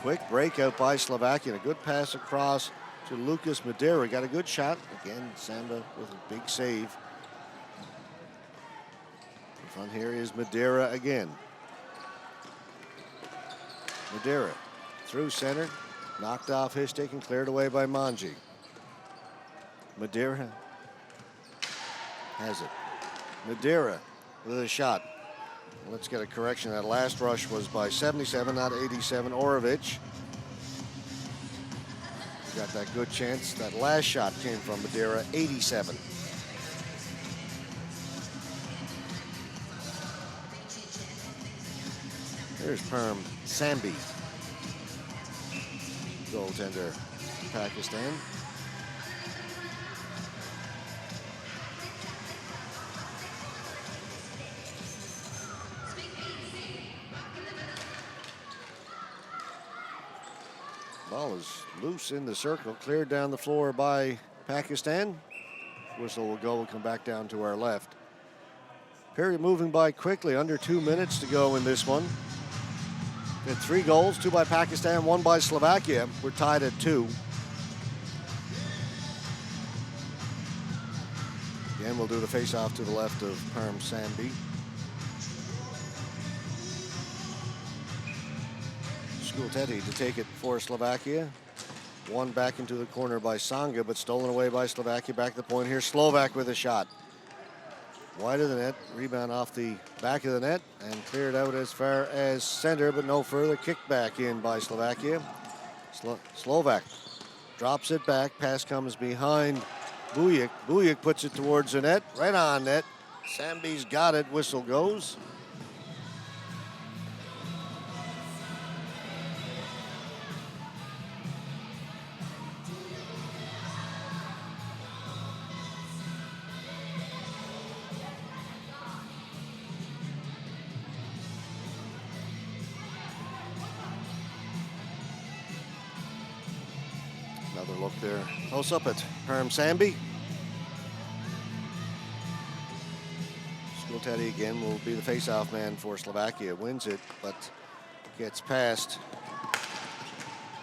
A: Quick breakout by Slovakia. A good pass across to Lucas Madeira. Got a good shot. Again, Samba with a big save. In front here is Madeira again. Madeira through center. Knocked off his stick and cleared away by Manji. Madeira has it. Madeira with a shot. Let's get a correction. That last rush was by 77, not 87. Orovich. Got that good chance. That last shot came from Madeira, 87. Here's Perm Sambi. Goaltender, Pakistan. Ball is loose in the circle, cleared down the floor by Pakistan. Whistle will go, we'll come back down to our left. Period moving by quickly, under 2 minutes to go in this one. We had 3 goals, 2 by Pakistan, 1 by Slovakia. We're tied at 2. Again, we'll do the face-off to the left of Perm Sambi. Skulteti to take it for Slovakia. One back into the corner by Sanga, but stolen away by Slovakia. Back to the point here. Slovak with a shot. Wide of the net. Rebound off the back of the net and cleared out as far as center, but no further. Kicked back in by Slovakia. Slovak drops it back. Pass comes behind Bujik. Bujik puts it towards the net. Right on net. Sambi's got it. Whistle goes. look there. Close up at Parm Sambi. Teddy again will be the face-off man for Slovakia. Wins it, but gets past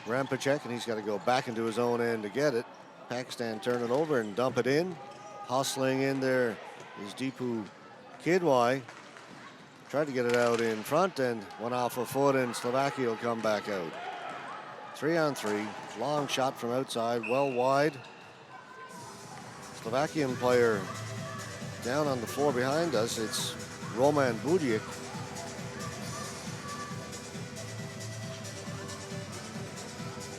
A: Rampacek, and he's got to go back into his own end to get it. Pakistan turn it over and dump it in. Hustling in there is Deepu Kidwai. Tried to get it out in front and went off her foot, and Slovakia will come back out. 3-on-3. Long shot from outside, well wide. Slovakian player down on the floor behind us. It's Roman Budic.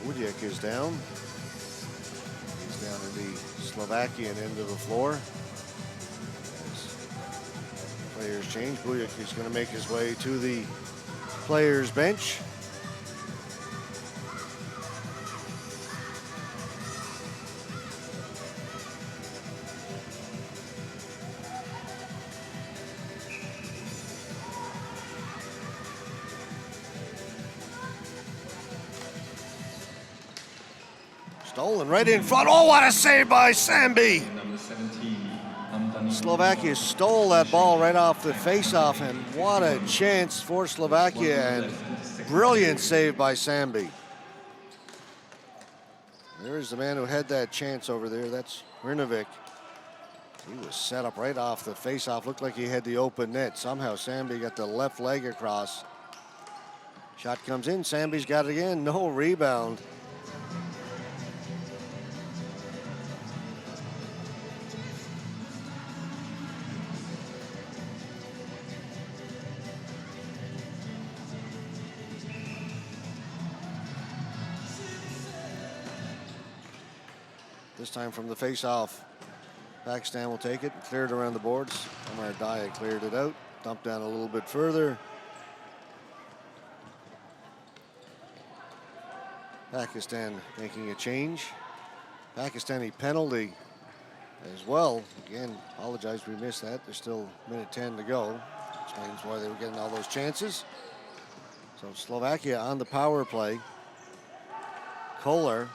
A: Budic is down. He's down at the Slovakian end of the floor. As players change, Budic is going to make his way to the players' bench. Stolen right in front. Oh, what a save by Sambi! Slovakia stole that ball right off the face-off, and what a chance for Slovakia, and brilliant save by Sambi. There's the man who had that chance over there. That's Hrinovic. He was set up right off the face-off. Looked like he had the open net. Somehow Sambi got the left leg across. Shot comes in. Sambi's got it again. No rebound. This time from the face-off, Pakistan will take it, clear it around the boards. Omar Daya cleared it out, dumped down a little bit further. Pakistan making a change. Pakistani penalty as well. Again, apologize we missed that. There's still minute 10 to go. Explains why they were getting all those chances. So Slovakia on the power play. Kohler.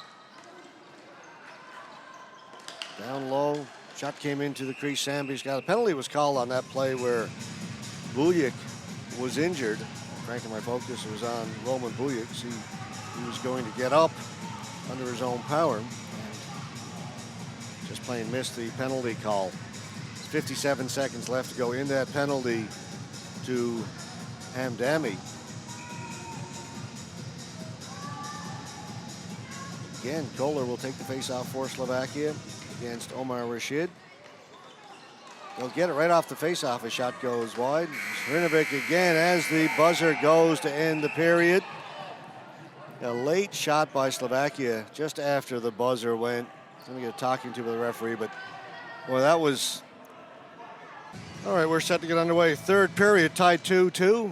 A: Down low, shot came into the crease. Sambi's got a penalty was called on that play where Budic was injured. Frankly, my focus was on Roman Budic. See, he was going to get up under his own power and just plain missed the penalty call. 57 seconds left to go in that penalty to Hamdani. Again, Kohler will take the face-off for Slovakia against Omar Rashid. They'll get it right off the face-off. A shot goes wide. Hrinovic again as the buzzer goes to end the period. A late shot by Slovakia just after the buzzer went. Let me get a talking to the referee, but well, that was... All right, we're set to get underway. Third period, tied 2-2.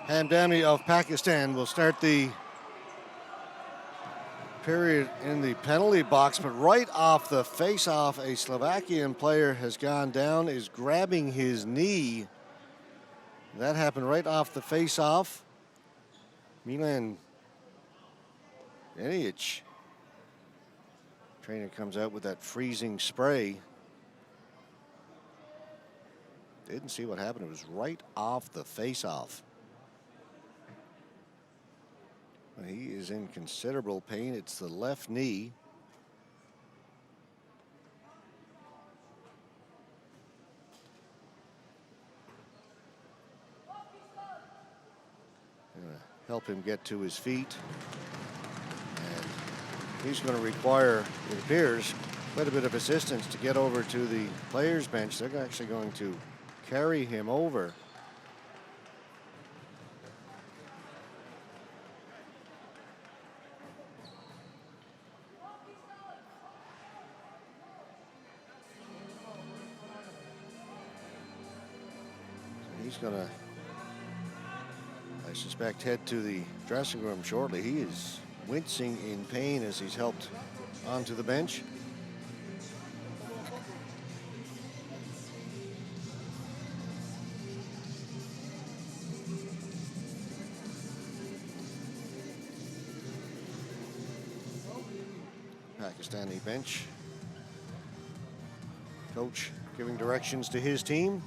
A: Hamdani of Pakistan will start the period in the penalty box, but right off the face-off, a Slovakian player has gone down, is grabbing his knee. That happened right off the face-off. Milan Enic. Trainer comes out with that freezing spray. Didn't see what happened. It was right off the face-off. He is in considerable pain. It's the left knee. Gonna help him get to his feet. And he's going to require, it appears, quite a bit of assistance to get over to the players' bench. They're actually going to carry him over. He's going to, I suspect, head to the dressing room shortly. He is wincing in pain as he's helped onto the bench. Pakistani bench. Coach giving directions to his team.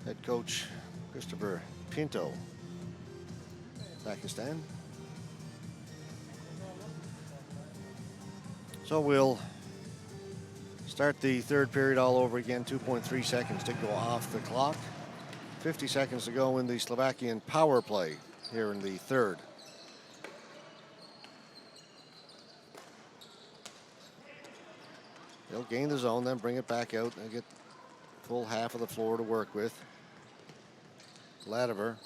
A: Head coach Christopher Pinto, Pakistan. So we'll start the third period all over again. 2.3 seconds to go off the clock. 50 seconds to go in the Slovakian power play here in the third. They'll gain the zone, then bring it back out and get full half of the floor to work with. Latimer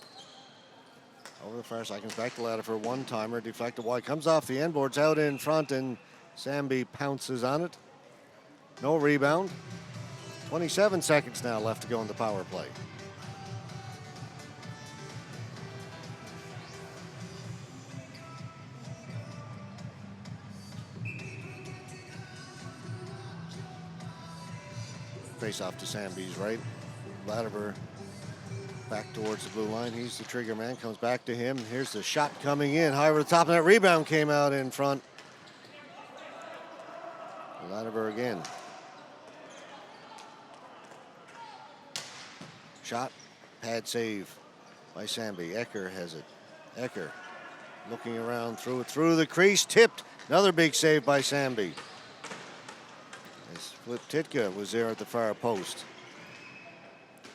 A: over the far side, comes back to Latimer, one-timer, deflected wide, comes off the end boards, out in front, and Sambi pounces on it. No rebound. 27 seconds now left to go in the power play. Face off to Sambi's right. Latimer back towards the blue line. He's the trigger man. Comes back to him. Here's the shot coming in. High over the top of that. Rebound came out in front. Latimer again. Shot. Pad save by Sambi. Ecker has it. Ecker looking around through the crease. Tipped. Another big save by Sambi. Flip Titka was there at the far post.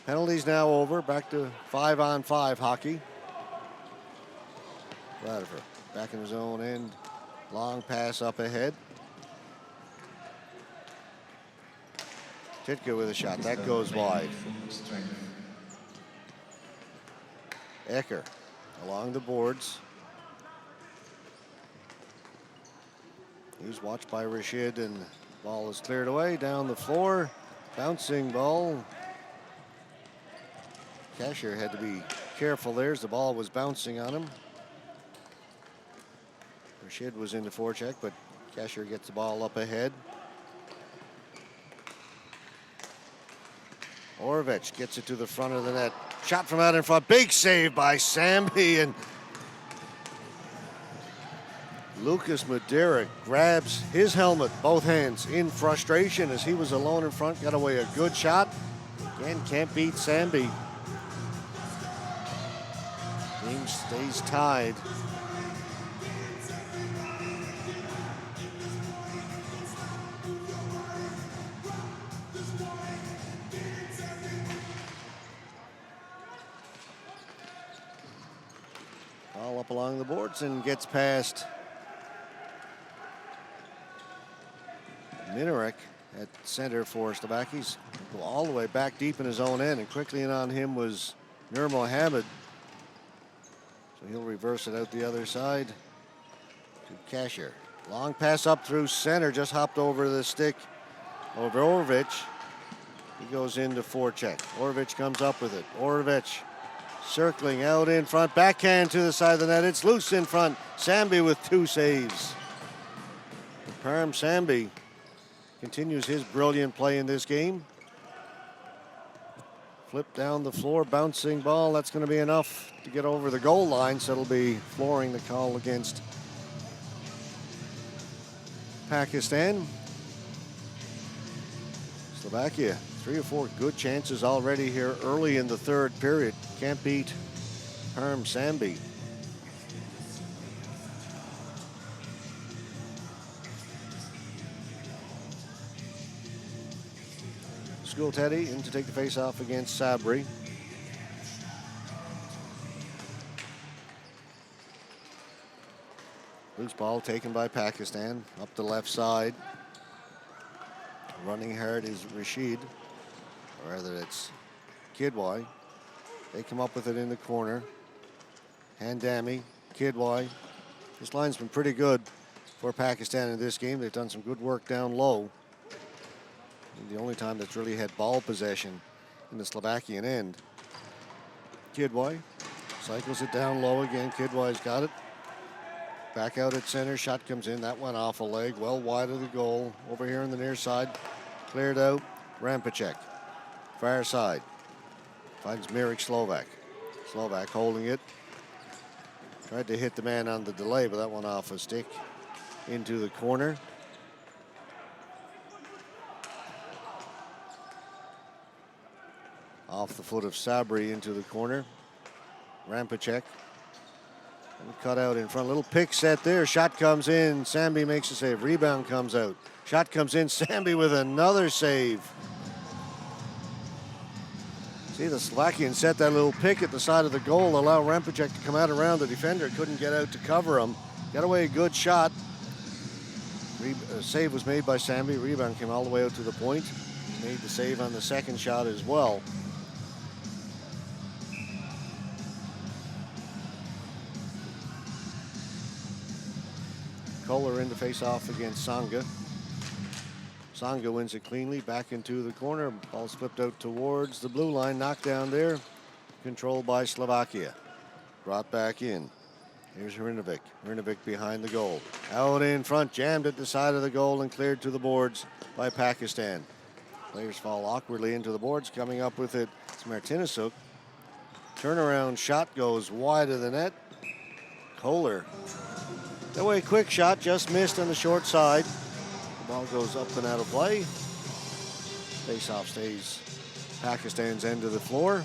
A: Penalties now over. Back to 5-on-5 hockey. Latimer back in his own end. Long pass up ahead. Titka with a shot. That goes wide. Ecker along the boards. He was watched by Rashid, and ball is cleared away down the floor. Bouncing ball. Cashier had to be careful there as the ball was bouncing on him. Rashid was in the forecheck, but Cashier gets the ball up ahead. Orovich gets it to the front of the net. Shot from out in front. Big save by Sambi, and Lucas Madeira grabs his helmet, both hands, in frustration as he was alone in front. Got away a good shot. Again, can't beat Sambi. Game stays tied. All up along the boards and gets past Minarek at center for Slovakia's. Go all the way back deep in his own end, and quickly in on him was Nur Mohammed. So he'll reverse it out the other side to Cashier. Long pass up through center, just hopped over the stick over Orovich. He goes into forecheck. Orovich comes up with it. Orovich circling out in front, backhand to the side of the net. It's loose in front. Sambi with two saves. Parham Sambi continues his brilliant play in this game. Flip down the floor, bouncing ball. That's going to be enough to get over the goal line, so it'll be flooring the call against Pakistan. Slovakia, 3 or 4 good chances already here early in the third period. Can't beat Parham Sambi. School Teddy in to take the face-off against Sabri. Loose ball taken by Pakistan up the left side. Running hard is Rashid, or rather it's Kidwai. They come up with it in the corner. Handami, Kidwai. This line's been pretty good for Pakistan in this game. They've done some good work down low. The only time that's really had ball possession in the Slovakian end. Kidwai cycles it down low again. Kidwai's got it. Back out at center. Shot comes in. That went off a leg. Well wide of the goal. Over here on the near side. Cleared out. Rampacek. Far side. Finds Mirek Slovak. Slovak holding it. Tried to hit the man on the delay, but that one off a stick into the corner. Off the foot of Sabri into the corner. Rampacek. And cut out in front. Little pick set there. Shot comes in. Sambi makes a save. Rebound comes out. Shot comes in. Sambi with another save. See, the Slovakians set that little pick at the side of the goal, allow Rampacek to come out around the defender. Couldn't get out to cover him. Got away a good shot. Save was made by Sambi. Rebound came all the way out to the point. He made the save on the second shot as well. Kohler in to face off against Sanga. Sanga wins it cleanly, back into the corner. Ball's flipped out towards the blue line, knocked down there. Controlled by Slovakia. Brought back in. Here's Hrinovic. Hrinovic behind the goal. Out in front, jammed at the side of the goal and cleared to the boards by Pakistan. Players fall awkwardly into the boards. Coming up with it, it's Martinezuk. Turnaround shot goes wide of the net. Kohler. That way, quick shot, just missed on the short side. The ball goes up and out of play. Face-off stays Pakistan's end of the floor.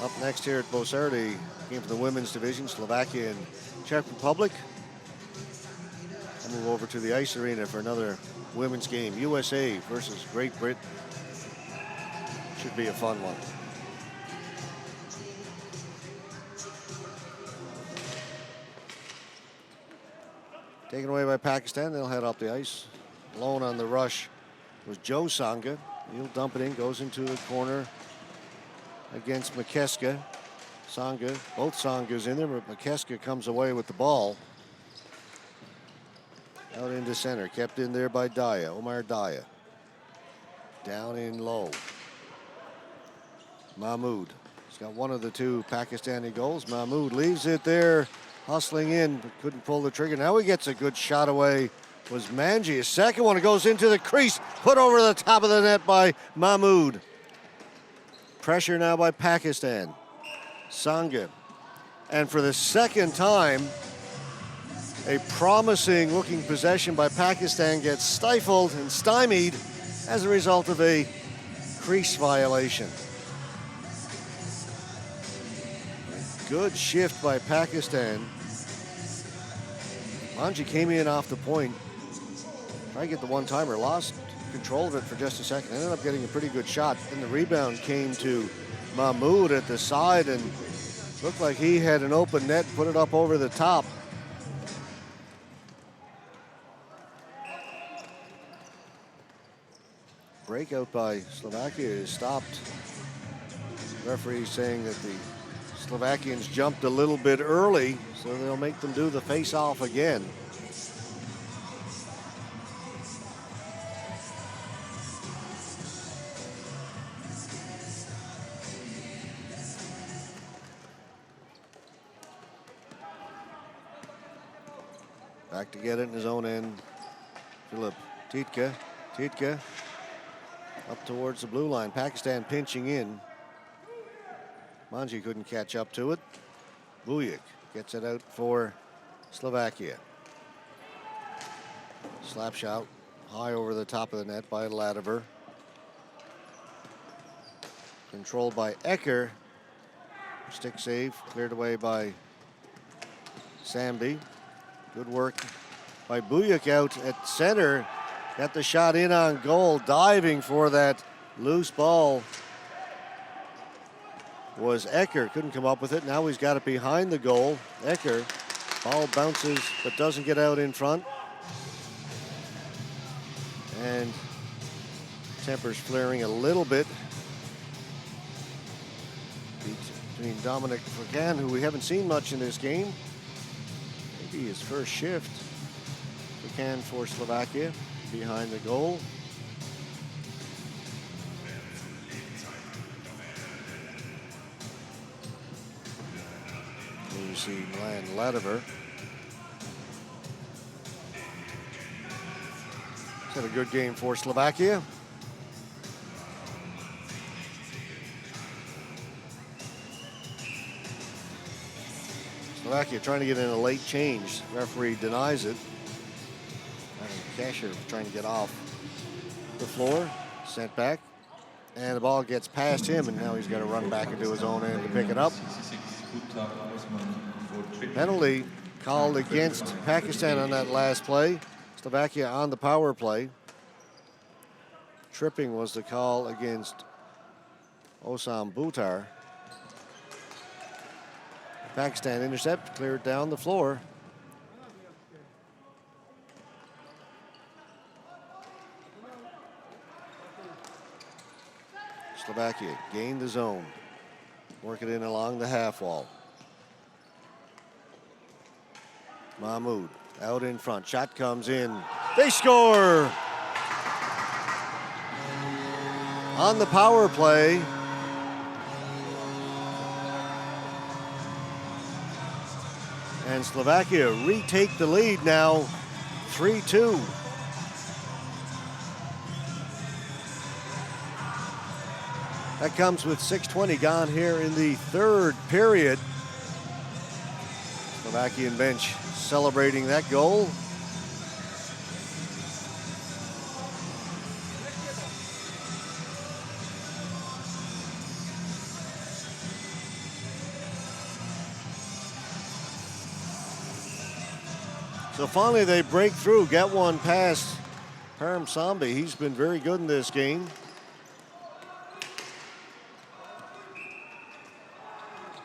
A: Up next here at Bosardi, game from the women's division, Slovakia and Czech Republic. We'll move over to the ice arena for another women's game. USA versus Great Britain. Should be a fun one. Taken away by Pakistan, they'll head up the ice. Alone on the rush was Joe Sanga. He'll dump it in, goes into the corner against McKeska. Sanga, both Sangas in there, but McKeska comes away with the ball. Out into center, kept in there by Daya, Omar Daya. Down in low. Mahmoud. He's got one of the two Pakistani goals. Mahmoud leaves it there, hustling in, but couldn't pull the trigger. Now he gets a good shot away. Was Manji. His second one goes into the crease, put over the top of the net by Mahmoud. Pressure now by Pakistan. Sanga. And for the second time, a promising looking possession by Pakistan gets stifled and stymied as a result of a crease violation. Good shift by Pakistan. Manji came in off the point, tried to get the one-timer, lost control of it for just a second, ended up getting a pretty good shot. Then the rebound came to Mahmoud at the side and looked like he had an open net, put it up over the top. Breakout by Slovakia is stopped. Referee saying that the Slovakians jumped a little bit early, so they'll make them do the face-off again. Back to get it in his own end. Philip Titka. Titka up towards the blue line. Pakistan pinching in. Manji couldn't catch up to it. Bujik gets it out for Slovakia. Slap shot high over the top of the net by Ladiver. Controlled by Ecker. Stick save cleared away by Sambi. Good work by Bujik out at center. Got the shot in on goal. Diving for that loose ball was Ecker. Couldn't come up with it. Now he's got it behind the goal. Ecker. Ball bounces but doesn't get out in front. And tempers flaring a little bit between Dominic Furcan, who we haven't seen much in this game. Maybe his first shift. Furcan for Slovakia behind the goal. You see Milan Ladiver. Been a good game for Slovakia. Slovakia trying to get in a late change. Referee denies it. Kasher trying to get off the floor. Sent back. And the ball gets past him, and now he's got to run back into his own end to pick it up. Penalty called against Pakistan on that last play. Slovakia on the power play. Tripping was the call against Osam Butar. Pakistan intercept, cleared down the floor. Slovakia gained the zone. Work it in along the half wall. Mahmoud out in front. Shot comes in. They score! On the power play. And Slovakia retake the lead now, 3-2. That comes with 6:20 gone here in the third period. Slovakian bench celebrating that goal. So finally they break through, get one past Param Sambi. He's been very good in this game.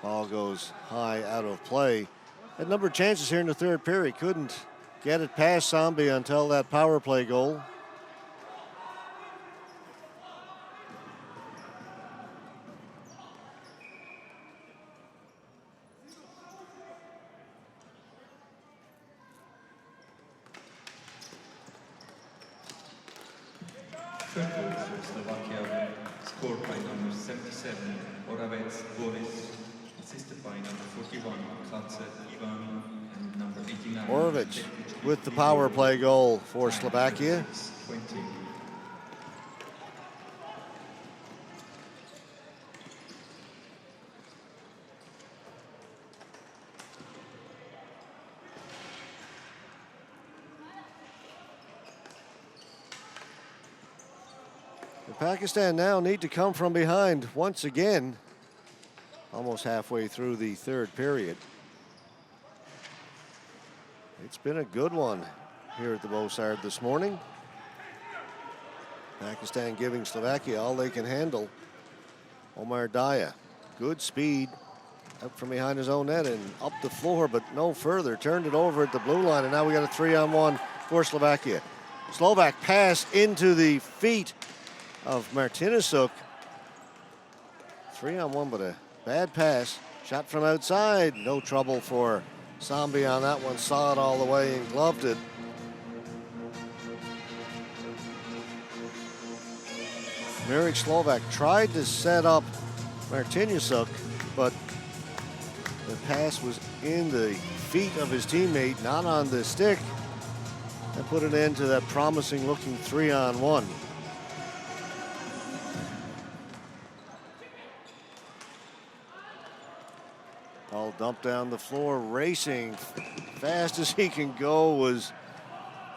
A: Ball goes high out of play. Had a number of chances here in the third period. Couldn't get it past Sambi until that power play goal.
B: Third goal for Slovakia, scored by number 77, Oravec Boris, assisted by number 41, Klatze Ivan, and number 89.
A: Oravec with the power play goal for Slovakia.
B: 20.
A: Pakistan now need to come from behind once again, almost halfway through the third period. It's been a good one here at the Bosard this morning. Pakistan giving Slovakia all they can handle. Omar Daya, good speed, up from behind his own net and up the floor, but no further. Turned it over at the blue line, and now we got a 3-on-1 for Slovakia. Slovak pass into the feet of Martinezuk. 3-on-1, but a bad pass. Shot from outside. No trouble for Sambi on that one. Saw it all the way and gloved it. Mirek Slovak tried to set up Martinezuk, but the pass was in the feet of his teammate, not on the stick. That put an end to that promising looking 3-on-1. Ball dumped down the floor, racing fast as he can go was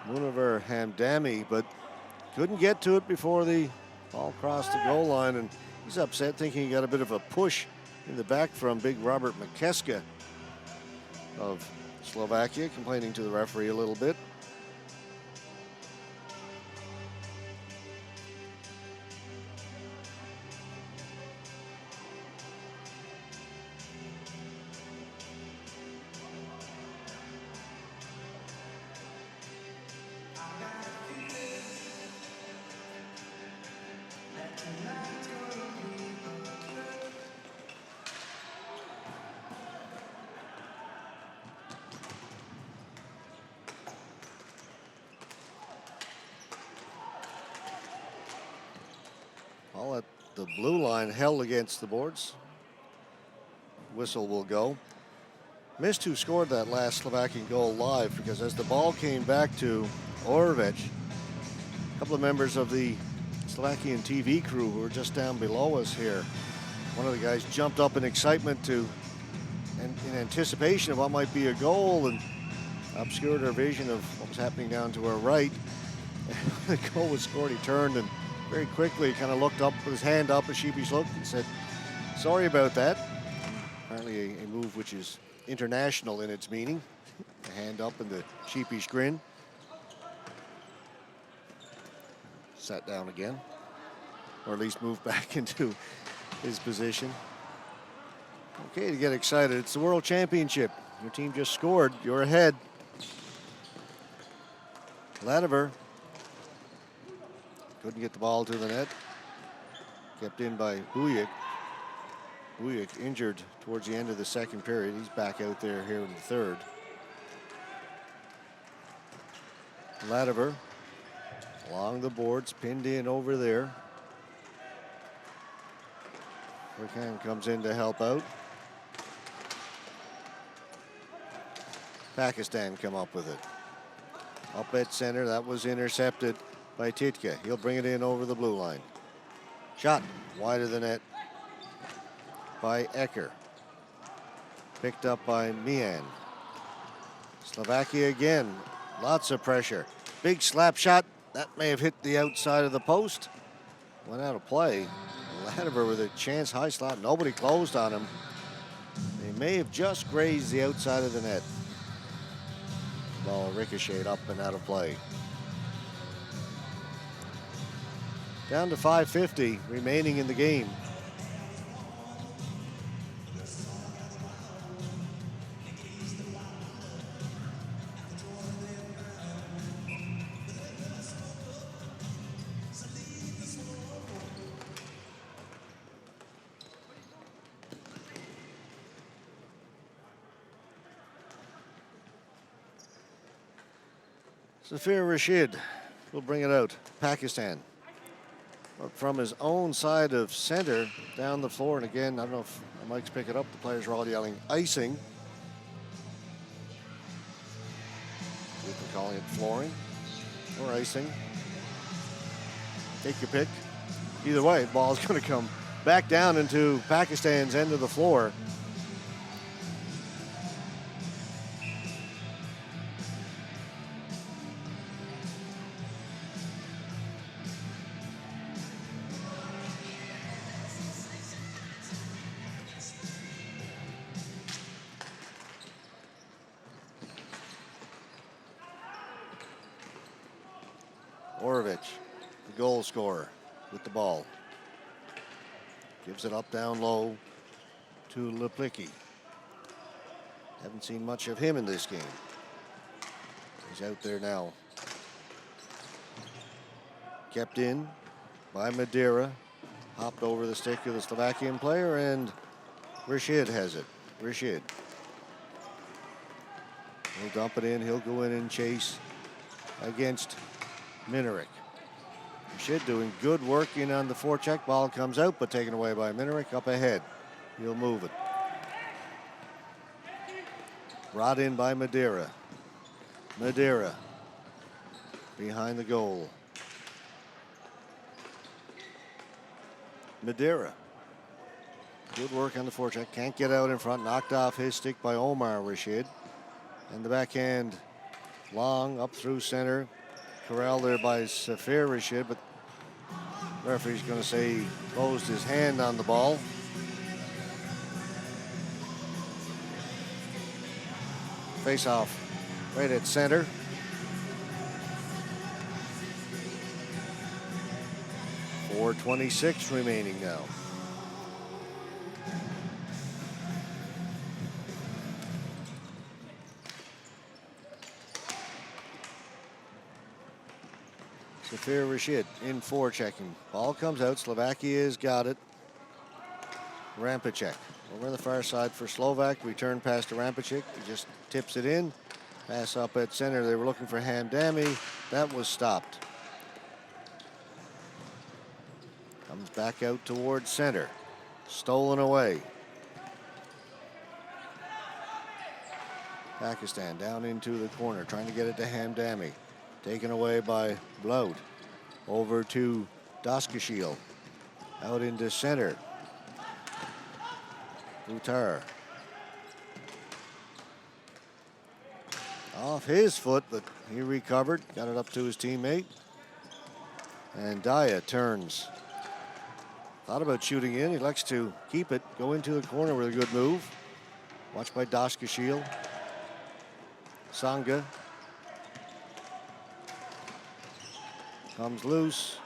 A: Munawar Hamdani, but couldn't get to it before the ball crossed the goal line, and he's upset thinking he got a bit of a push in the back from big Robert McKeska of Slovakia, complaining to the referee a little bit. All at the blue line, held against the boards. Whistle will go. Missed who scored that last Slovakian goal live, because as the ball came back to Oravec, couple of members of the Slovakian TV crew who are just down below us here. One of the guys jumped up in excitement in anticipation of what might be a goal and obscured our vision of what was happening down to our right. The goal was scored. He turned and very quickly kind of looked up with his hand up, a sheepish look, and said, "Sorry about that." Apparently a move which is international in its meaning. The hand up and the sheepish grin. Sat down again, or at least moved back into his position. Okay, to get excited. It's the World Championship. Your team just scored. You're ahead. Ladiver couldn't get the ball to the net. Kept in by Bujik. Bujik injured towards the end of the second period. He's back out there here in the third. Ladiver along the boards, pinned in over there. Burkham comes in to help out. Pakistan come up with it. Up at center, that was intercepted by Titka. He'll bring it in over the blue line. Shot wide of the net by Ecker. Picked up by Mian. Slovakia again, lots of pressure. Big slap shot. That may have hit the outside of the post. Went out of play. Ladiver with a chance, high slot. Nobody closed on him. They may have just grazed the outside of the net. Ball ricocheted up and out of play. Down to 5:50 remaining in the game. Zafir Rashid will bring it out. Pakistan. But from his own side of center down the floor. And again, I don't know if the mics pick it up. The players are all yelling icing. We've been calling it flooring or icing. Take your pick. Either way, the ball is going to come back down into Pakistan's end of the floor. The goal scorer, with the ball. Gives it up down low to Leplicki. Haven't seen much of him in this game. He's out there now. Kept in by Madeira. Hopped over the stick of the Slovakian player, and Rashid has it. Rashid. He'll dump it in. He'll go in and chase against Minarik. Rashid doing good work in on the forecheck. Ball comes out, but taken away by Minarik. Up ahead. He'll move it. Brought in by Madeira. Madeira behind the goal. Madeira. Good work on the forecheck. Can't get out in front. Knocked off his stick by Omar Rashid. And the backhand long up through center. Corralled there by Zafir Rashid, but the referee's going to say he closed his hand on the ball. Face off right at center. .426 remaining now. Zafir Rashid in forechecking. Ball comes out. Slovakia's got it. Rampacek over on the far side for Slovak. Return pass to Rampacek. He just tips it in. Pass up at center. They were looking for Hamdani. That was stopped. Comes back out towards center. Stolen away. Pakistan down into the corner, trying to get it to Hamdani. Taken away by Bloud. Over to Daskashil. Out into center. Utar. Off his foot, but he recovered. Got it up to his teammate. And Daya turns. Thought about shooting in. He likes to keep it. Go into the corner with a good move. Watched by Daskashil. Sangha. Comes loose.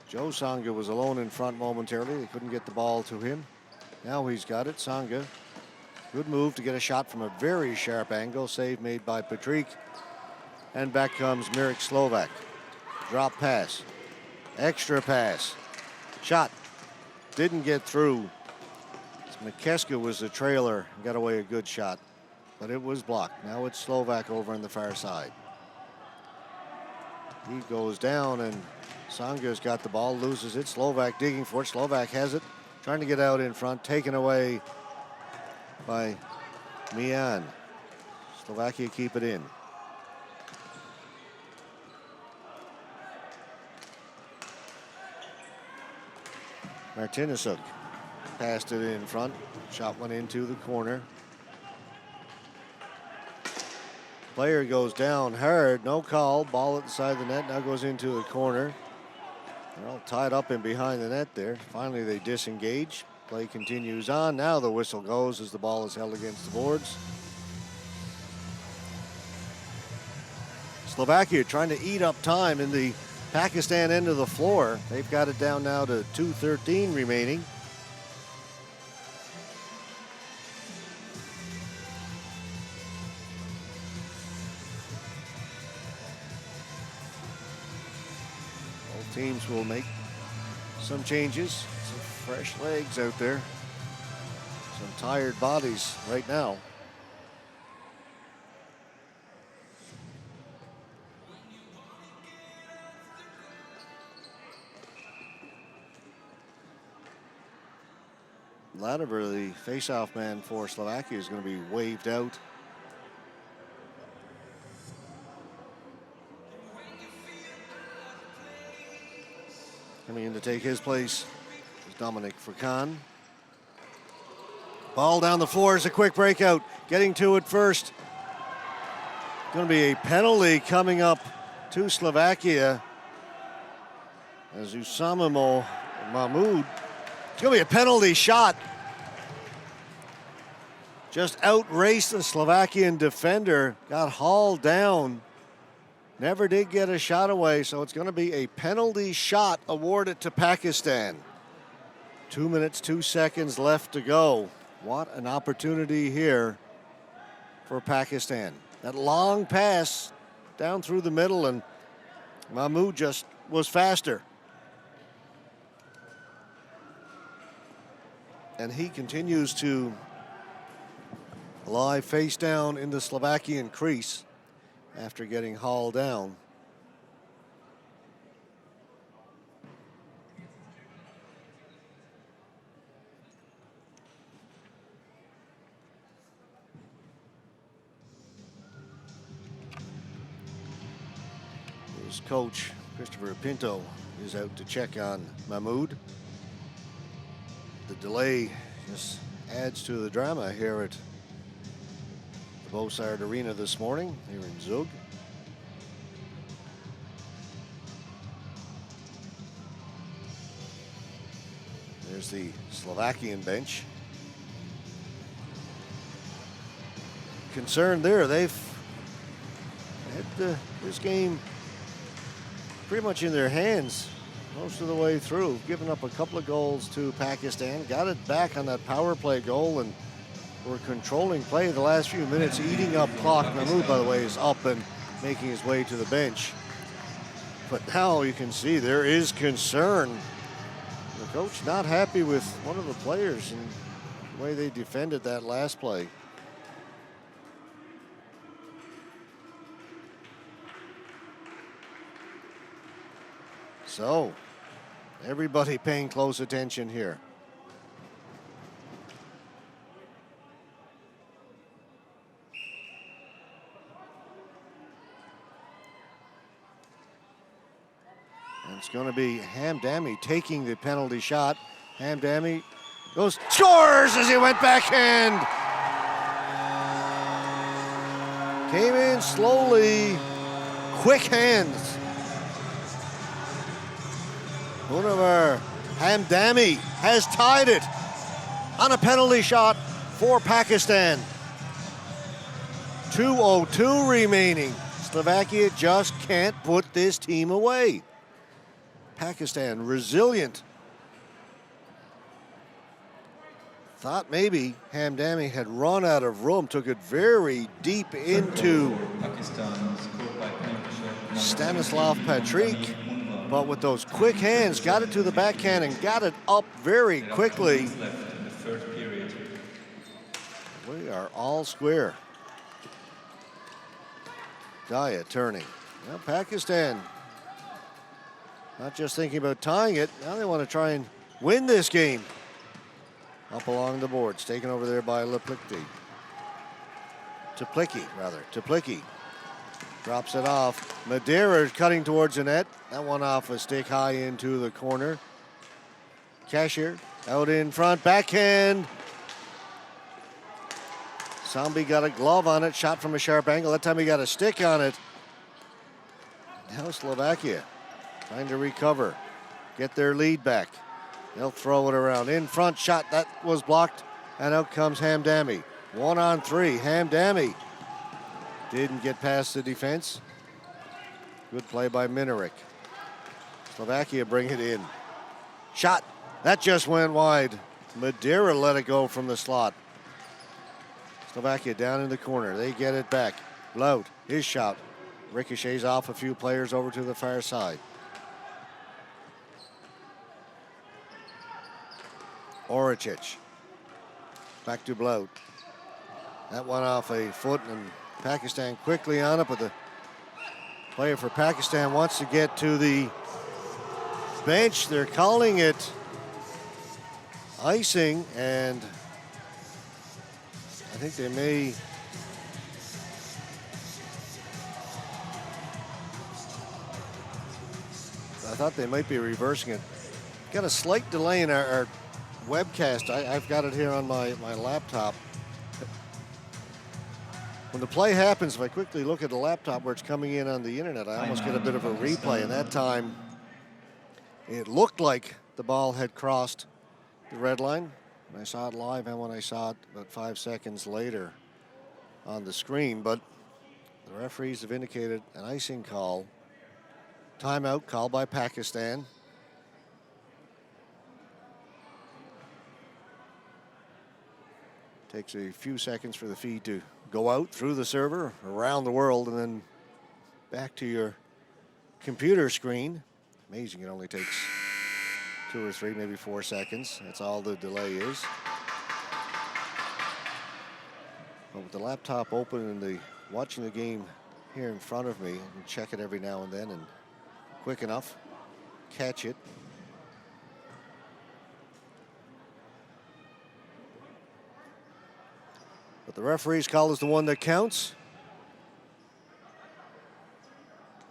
A: Joe Sangha was alone in front momentarily. They couldn't get the ball to him. Now he's got it. Sangha. Good move to get a shot from a very sharp angle. Save made by Patrick. And back comes Mirek Slovak. Drop pass. Extra pass. Shot. Didn't get through. McKeska was the trailer. Got away a good shot. But it was blocked. Now it's Slovak over on the far side. He goes down and Sanga's got the ball. Loses it. Slovak digging for it. Slovak has it. Trying to get out in front. Taken away by Mian. Slovakia keep it in. Martinezuk passed it in front. Shot went into the corner. Player goes down hard. No call. Ball at the side of the net. Now goes into the corner. They're all tied up in behind the net there. Finally they disengage. Play continues on. Now the whistle goes as the ball is held against the boards. Slovakia trying to eat up time in the Pakistan end of the floor. They've got it down now to 2:13 remaining. Both teams will make some changes. Some fresh legs out there. Some tired bodies right now. Latimer, the face-off man for Slovakia, is going to be waved out. Coming in to take his place is Dominic Furkan. Ball down the floor is a quick breakout. Getting to it first. Going to be a penalty coming up to Slovakia as Usamamo Mahmoud. It's going to be a penalty shot. Just outraced the Slovakian defender. Got hauled down. Never did get a shot away, so it's going to be a penalty shot awarded to Pakistan. 2 minutes, 2 seconds left to go. What an opportunity here for Pakistan. That long pass down through the middle, and Mahmoud just was faster. And he continues to lie face down in the Slovakian crease after getting hauled down. His coach, Christopher Pinto, is out to check on Mahmoud. The delay just adds to the drama here at the Bosard Arena this morning here in Zug. There's the Slovakian bench. Concerned there. They've had this game pretty much in their hands most of the way through. Given up a couple of goals to Pakistan. Got it back on that power play goal and were controlling play the last few minutes, eating up clock. Mahmoud, by the way, is up and making his way to the bench. But now you can see there is concern. The coach not happy with one of the players and the way they defended that last play. So, everybody paying close attention here. going to be Hamdani taking the penalty shot. Hamdani goes, scores as he went backhand. Came in slowly, quick hands. Unawar Hamdani has tied it on a penalty shot for Pakistan. 2:02 remaining. Slovakia just can't put this team away. Pakistan resilient. Thought maybe Hamdani had run out of room, took it very deep into Stanislav Patrick, but with those quick hands, got it to the backhand and got it up very quickly. We are all square. Daya turning. Now Pakistan not just thinking about tying it, now they want to try and win this game. Up along the boards, taken over there by Teplicki drops it off. Madeira cutting towards the net. That one off a stick high into the corner. Cashier out in front, backhand. Sambi got a glove on it, shot from a sharp angle. That time he got a stick on it. Now Slovakia trying to recover, get their lead back. They'll throw it around. In front shot, that was blocked, and out comes Hamdani. 1-on-3, Hamdani didn't get past the defense. Good play by Minarik. Slovakia bring it in. Shot, that just went wide. Madeira let it go from the slot. Slovakia down in the corner, they get it back. Blout, his shot. Ricochets off a few players over to the far side. Oricic. Back to Blout. That one off a foot and Pakistan quickly on it, but the player for Pakistan wants to get to the bench. They're calling it icing, and I think they may I thought they might be reversing it. Got a slight delay in our webcast. I've got it here on my laptop. When the play happens, if I quickly look at the laptop where it's coming in on the internet, I almost get a bit of a replay. And that time, it looked like the ball had crossed the red line. When I saw it live and when I saw it about 5 seconds later on the screen. But the referees have indicated an icing call. Timeout called by Pakistan. Takes a few seconds for the feed to go out through the server, around the world, and then back to your computer screen. Amazing, it only takes 2 or 3, maybe 4 seconds. That's all the delay is. But with the laptop open and watching the game here in front of me, and check it every now and then, and quick enough, catch it. But the referee's call is the one that counts.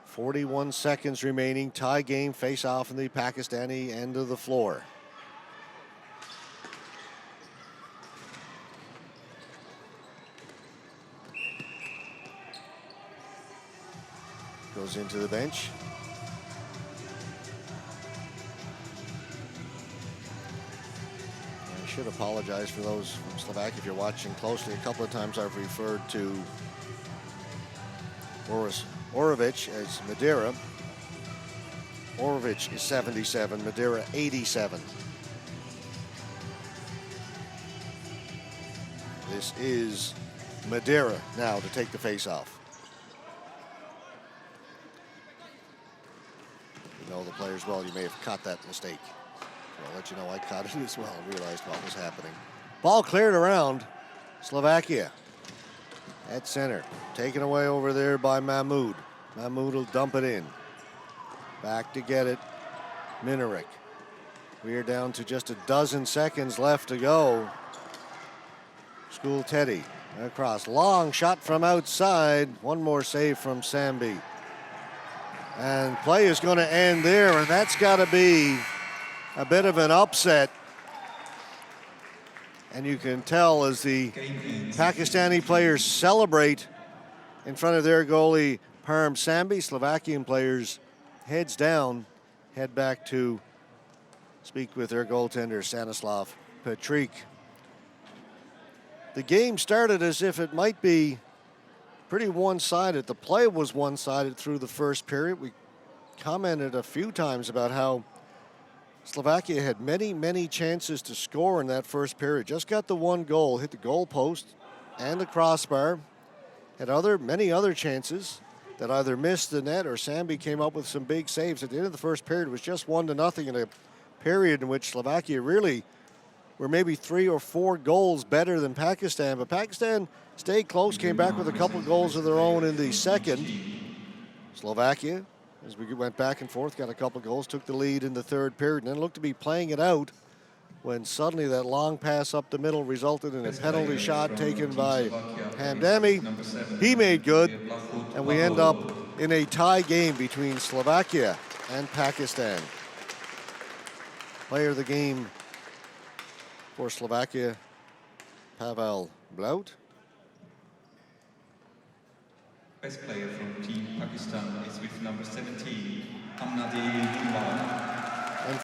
A: 41 seconds remaining, tie game, face off in the Pakistani end of the floor. Goes into the bench. I should apologize for those from Slovakia if you're watching closely. A couple of times I've referred to Boris Orovic as Madeira. Orovic is 77, Madeira 87. This is Madeira now to take the face-off. You know the players well, you may have caught that mistake. I'll let you know I caught it as well and realized what was happening. Ball cleared around Slovakia at center. Taken away over there by Mahmoud. Mahmoud will dump it in. Back to get it. Minarik. We are down to just a dozen seconds left to go. School Teddy across. Long shot from outside. One more save from Sambi. And play is going to end there, and that's got to be a bit of an upset. And you can tell as the Pakistani players celebrate in front of their goalie, Parm Sambi, Slovakian players, heads down, head back to speak with their goaltender, Stanislav Petrik. The game started as if it might be pretty one-sided. The play was one-sided through the first period. We commented a few times about how Slovakia had many, many chances to score in that first period. Just got the one goal, hit the goal post and the crossbar. Had many other chances that either missed the net or Sambi came up with some big saves. At the end of the first period, it was just 1-0 in a period in which Slovakia really were maybe 3 or 4 goals better than Pakistan. But Pakistan stayed close, came back with a couple of goals of their own in the second. Slovakia, as we went back and forth, got a couple of goals, took the lead in the third period, and then looked to be playing it out when suddenly that long pass up the middle resulted in a penalty shot taken by Hamdani. He made good, and we end up in a tie game between Slovakia and Pakistan. Player of the game for Slovakia, Pavel Blaut.
B: Best player from Team Pakistan is with number 17, Hamdani Unwar.